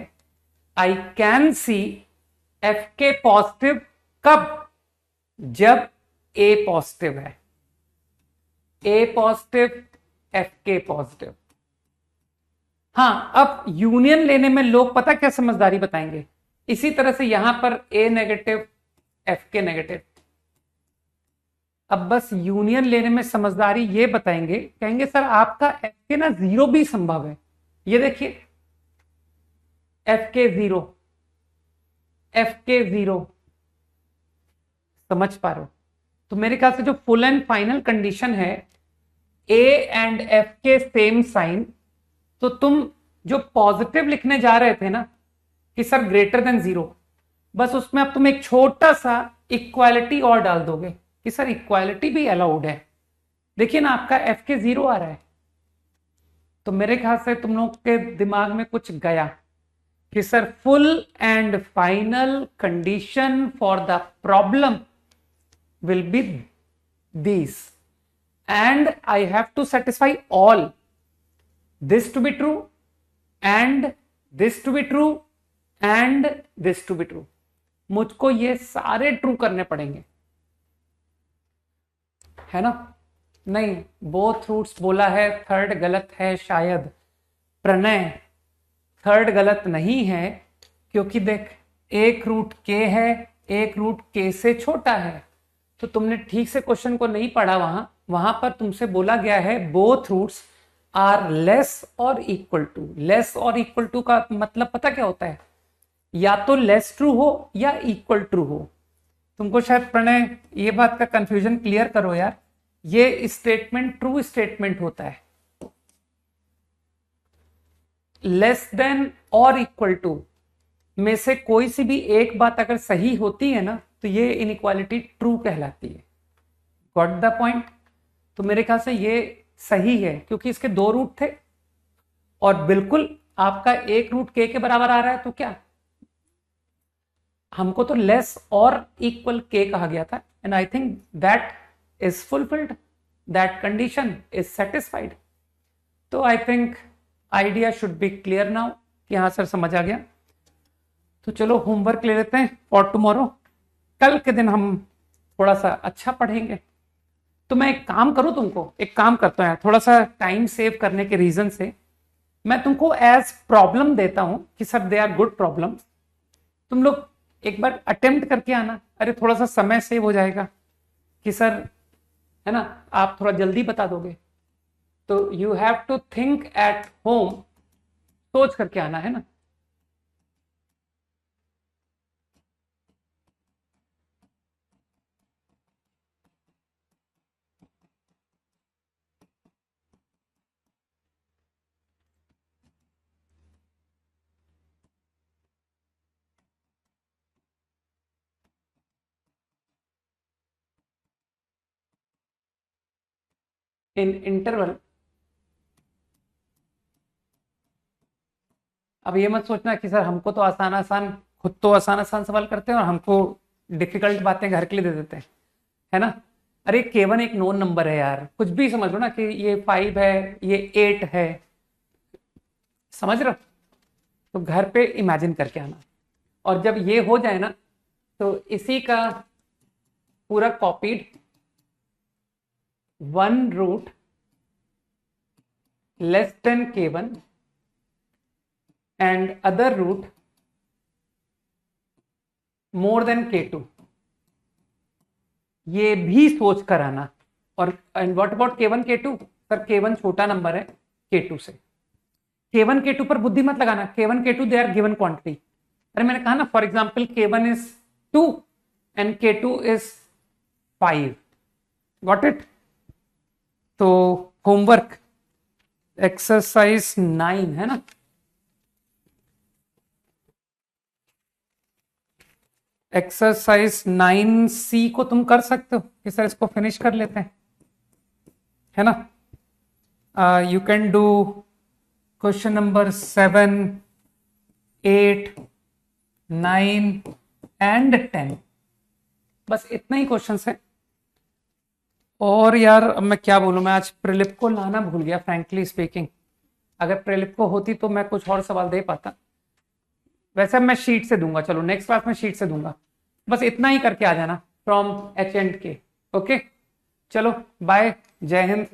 [SPEAKER 1] आई कैन सी एफ के पॉजिटिव कब, जब ए पॉजिटिव है, ए पॉजिटिव एफ के पॉजिटिव। हाँ, अब यूनियन लेने में लोग पता क्या समझदारी बताएंगे, इसी तरह से यहां पर ए नेगेटिव एफ के नेगेटिव। अब बस यूनियन लेने में समझदारी ये बताएंगे, कहेंगे सर आपका एफ के ना 0 भी संभव है। ये देखिए एफ के 0, एफ के 0, समझ पा रहे हो? तो मेरे ख्याल से जो फुल एंड फाइनल कंडीशन है ए एंड एफ के सेम साइन, तो तुम जो पॉजिटिव लिखने जा रहे थे ना कि सर ग्रेटर देन 0, बस उसमें अब तुम एक छोटा सा इक्वालिटी और डाल दोगे कि सर इक्वालिटी भी अलाउड है। देखिए ना आपका एफ के 0 आ रहा है। तो मेरे ख्याल से तुम लोग के दिमाग में कुछ गया कि sir full and final condition for the problem will be these, and I have to satisfy all, this to be true and this to be true and this to be true। मुझको ये सारे ट्रू करने पड़ेंगे, है ना? नहीं, बोथ रूट्स बोला है, थर्ड गलत है शायद। प्रणय, थर्ड गलत नहीं है, क्योंकि देख एक रूट के है, एक रूट के से छोटा है। तो तुमने ठीक से क्वेश्चन को नहीं पढ़ा, वहां पर तुमसे बोला गया है बोथ रूट्स आर लेस और इक्वल टू। लेस और इक्वल टू का मतलब पता क्या होता है, या तो लेस ट्रू हो या इक्वल ट्रू हो। तुमको शायद प्रणय ये बात का कंफ्यूजन क्लियर करो यार, ये स्टेटमेंट ट्रू स्टेटमेंट होता है। लेस देन और इक्वल टू में से कोई सी भी एक बात अगर सही होती है ना, तो ये इनइक्वालिटी ट्रू कहलाती है। Got the point? तो मेरे ख्याल से ये सही है, क्योंकि इसके 2 रूट थे और बिल्कुल आपका एक रूट के बराबर आ रहा है। तो क्या हमको तो लेस और इक्वल के कहा गया था, and I think that is fulfilled, that condition is satisfied. तो I think idea should be clear now कि हाँ सर समझ आ गया। तो चलो होमवर्क ले लेते हैं फॉर टुमारो। कल के दिन हम थोड़ा सा अच्छा पढ़ेंगे। तो मैं एक काम करूं, तुमको एक काम करता हूं, थोड़ा सा टाइम सेव करने के रीजन से मैं तुमको एज प्रॉब्लम देता हूं कि sir they are good problem, तुम लोग एक बार अटेम्प्ट करके आना। अरे थोड़ा सा समय सेव हो जाएगा कि सर, है ना, आप थोड़ा जल्दी बता दोगे। तो you have to think at home, सोच करके आना, है ना। इन इंटरवल, अब ये मत सोचना कि सर हमको तो आसान आसान, खुद तो आसान आसान सवाल करते हैं और हमको डिफिकल्ट बातें घर के लिए दे देते हैं, है ना। अरे केवन एक नोन नंबर है यार, कुछ भी समझ लो ना कि ये 5 है, ये 8 है, समझ रहे हो। तो घर पे इमेजिन करके आना, और जब ये हो जाए ना तो इसी का पूरा कॉपीड 1 root less than k1 and other root more than k2, ये भी सोच कर आना। और and what about k1 k2? Sir k1 छोटा नंबर है k2 से। k1 k2 पर बुद्धि मत लगाना, k1 k2 they are given quantity. अरे मैंने कहा ना, for example k1 is 2 and k2 is 5। Got it? तो होमवर्क एक्सरसाइज 9 है ना, एक्सरसाइज 9C को तुम कर सकते हो कि सर इसको फिनिश कर लेते हैं, है ना। You can do question number 7, 8, 9 and 10. बस इतना ही क्वेश्चन है। और यार अब मैं क्या बोलूं, मैं आज प्रिलिप को लाना भूल गया फ्रैंकली स्पीकिंग। अगर प्रिलिप को होती तो मैं कुछ और सवाल दे पाता। वैसे मैं शीट से दूंगा, चलो नेक्स्ट क्लास में शीट से दूंगा। बस इतना ही करके आ जाना फ्रॉम H&K। ओके, चलो बाय, जय हिंद।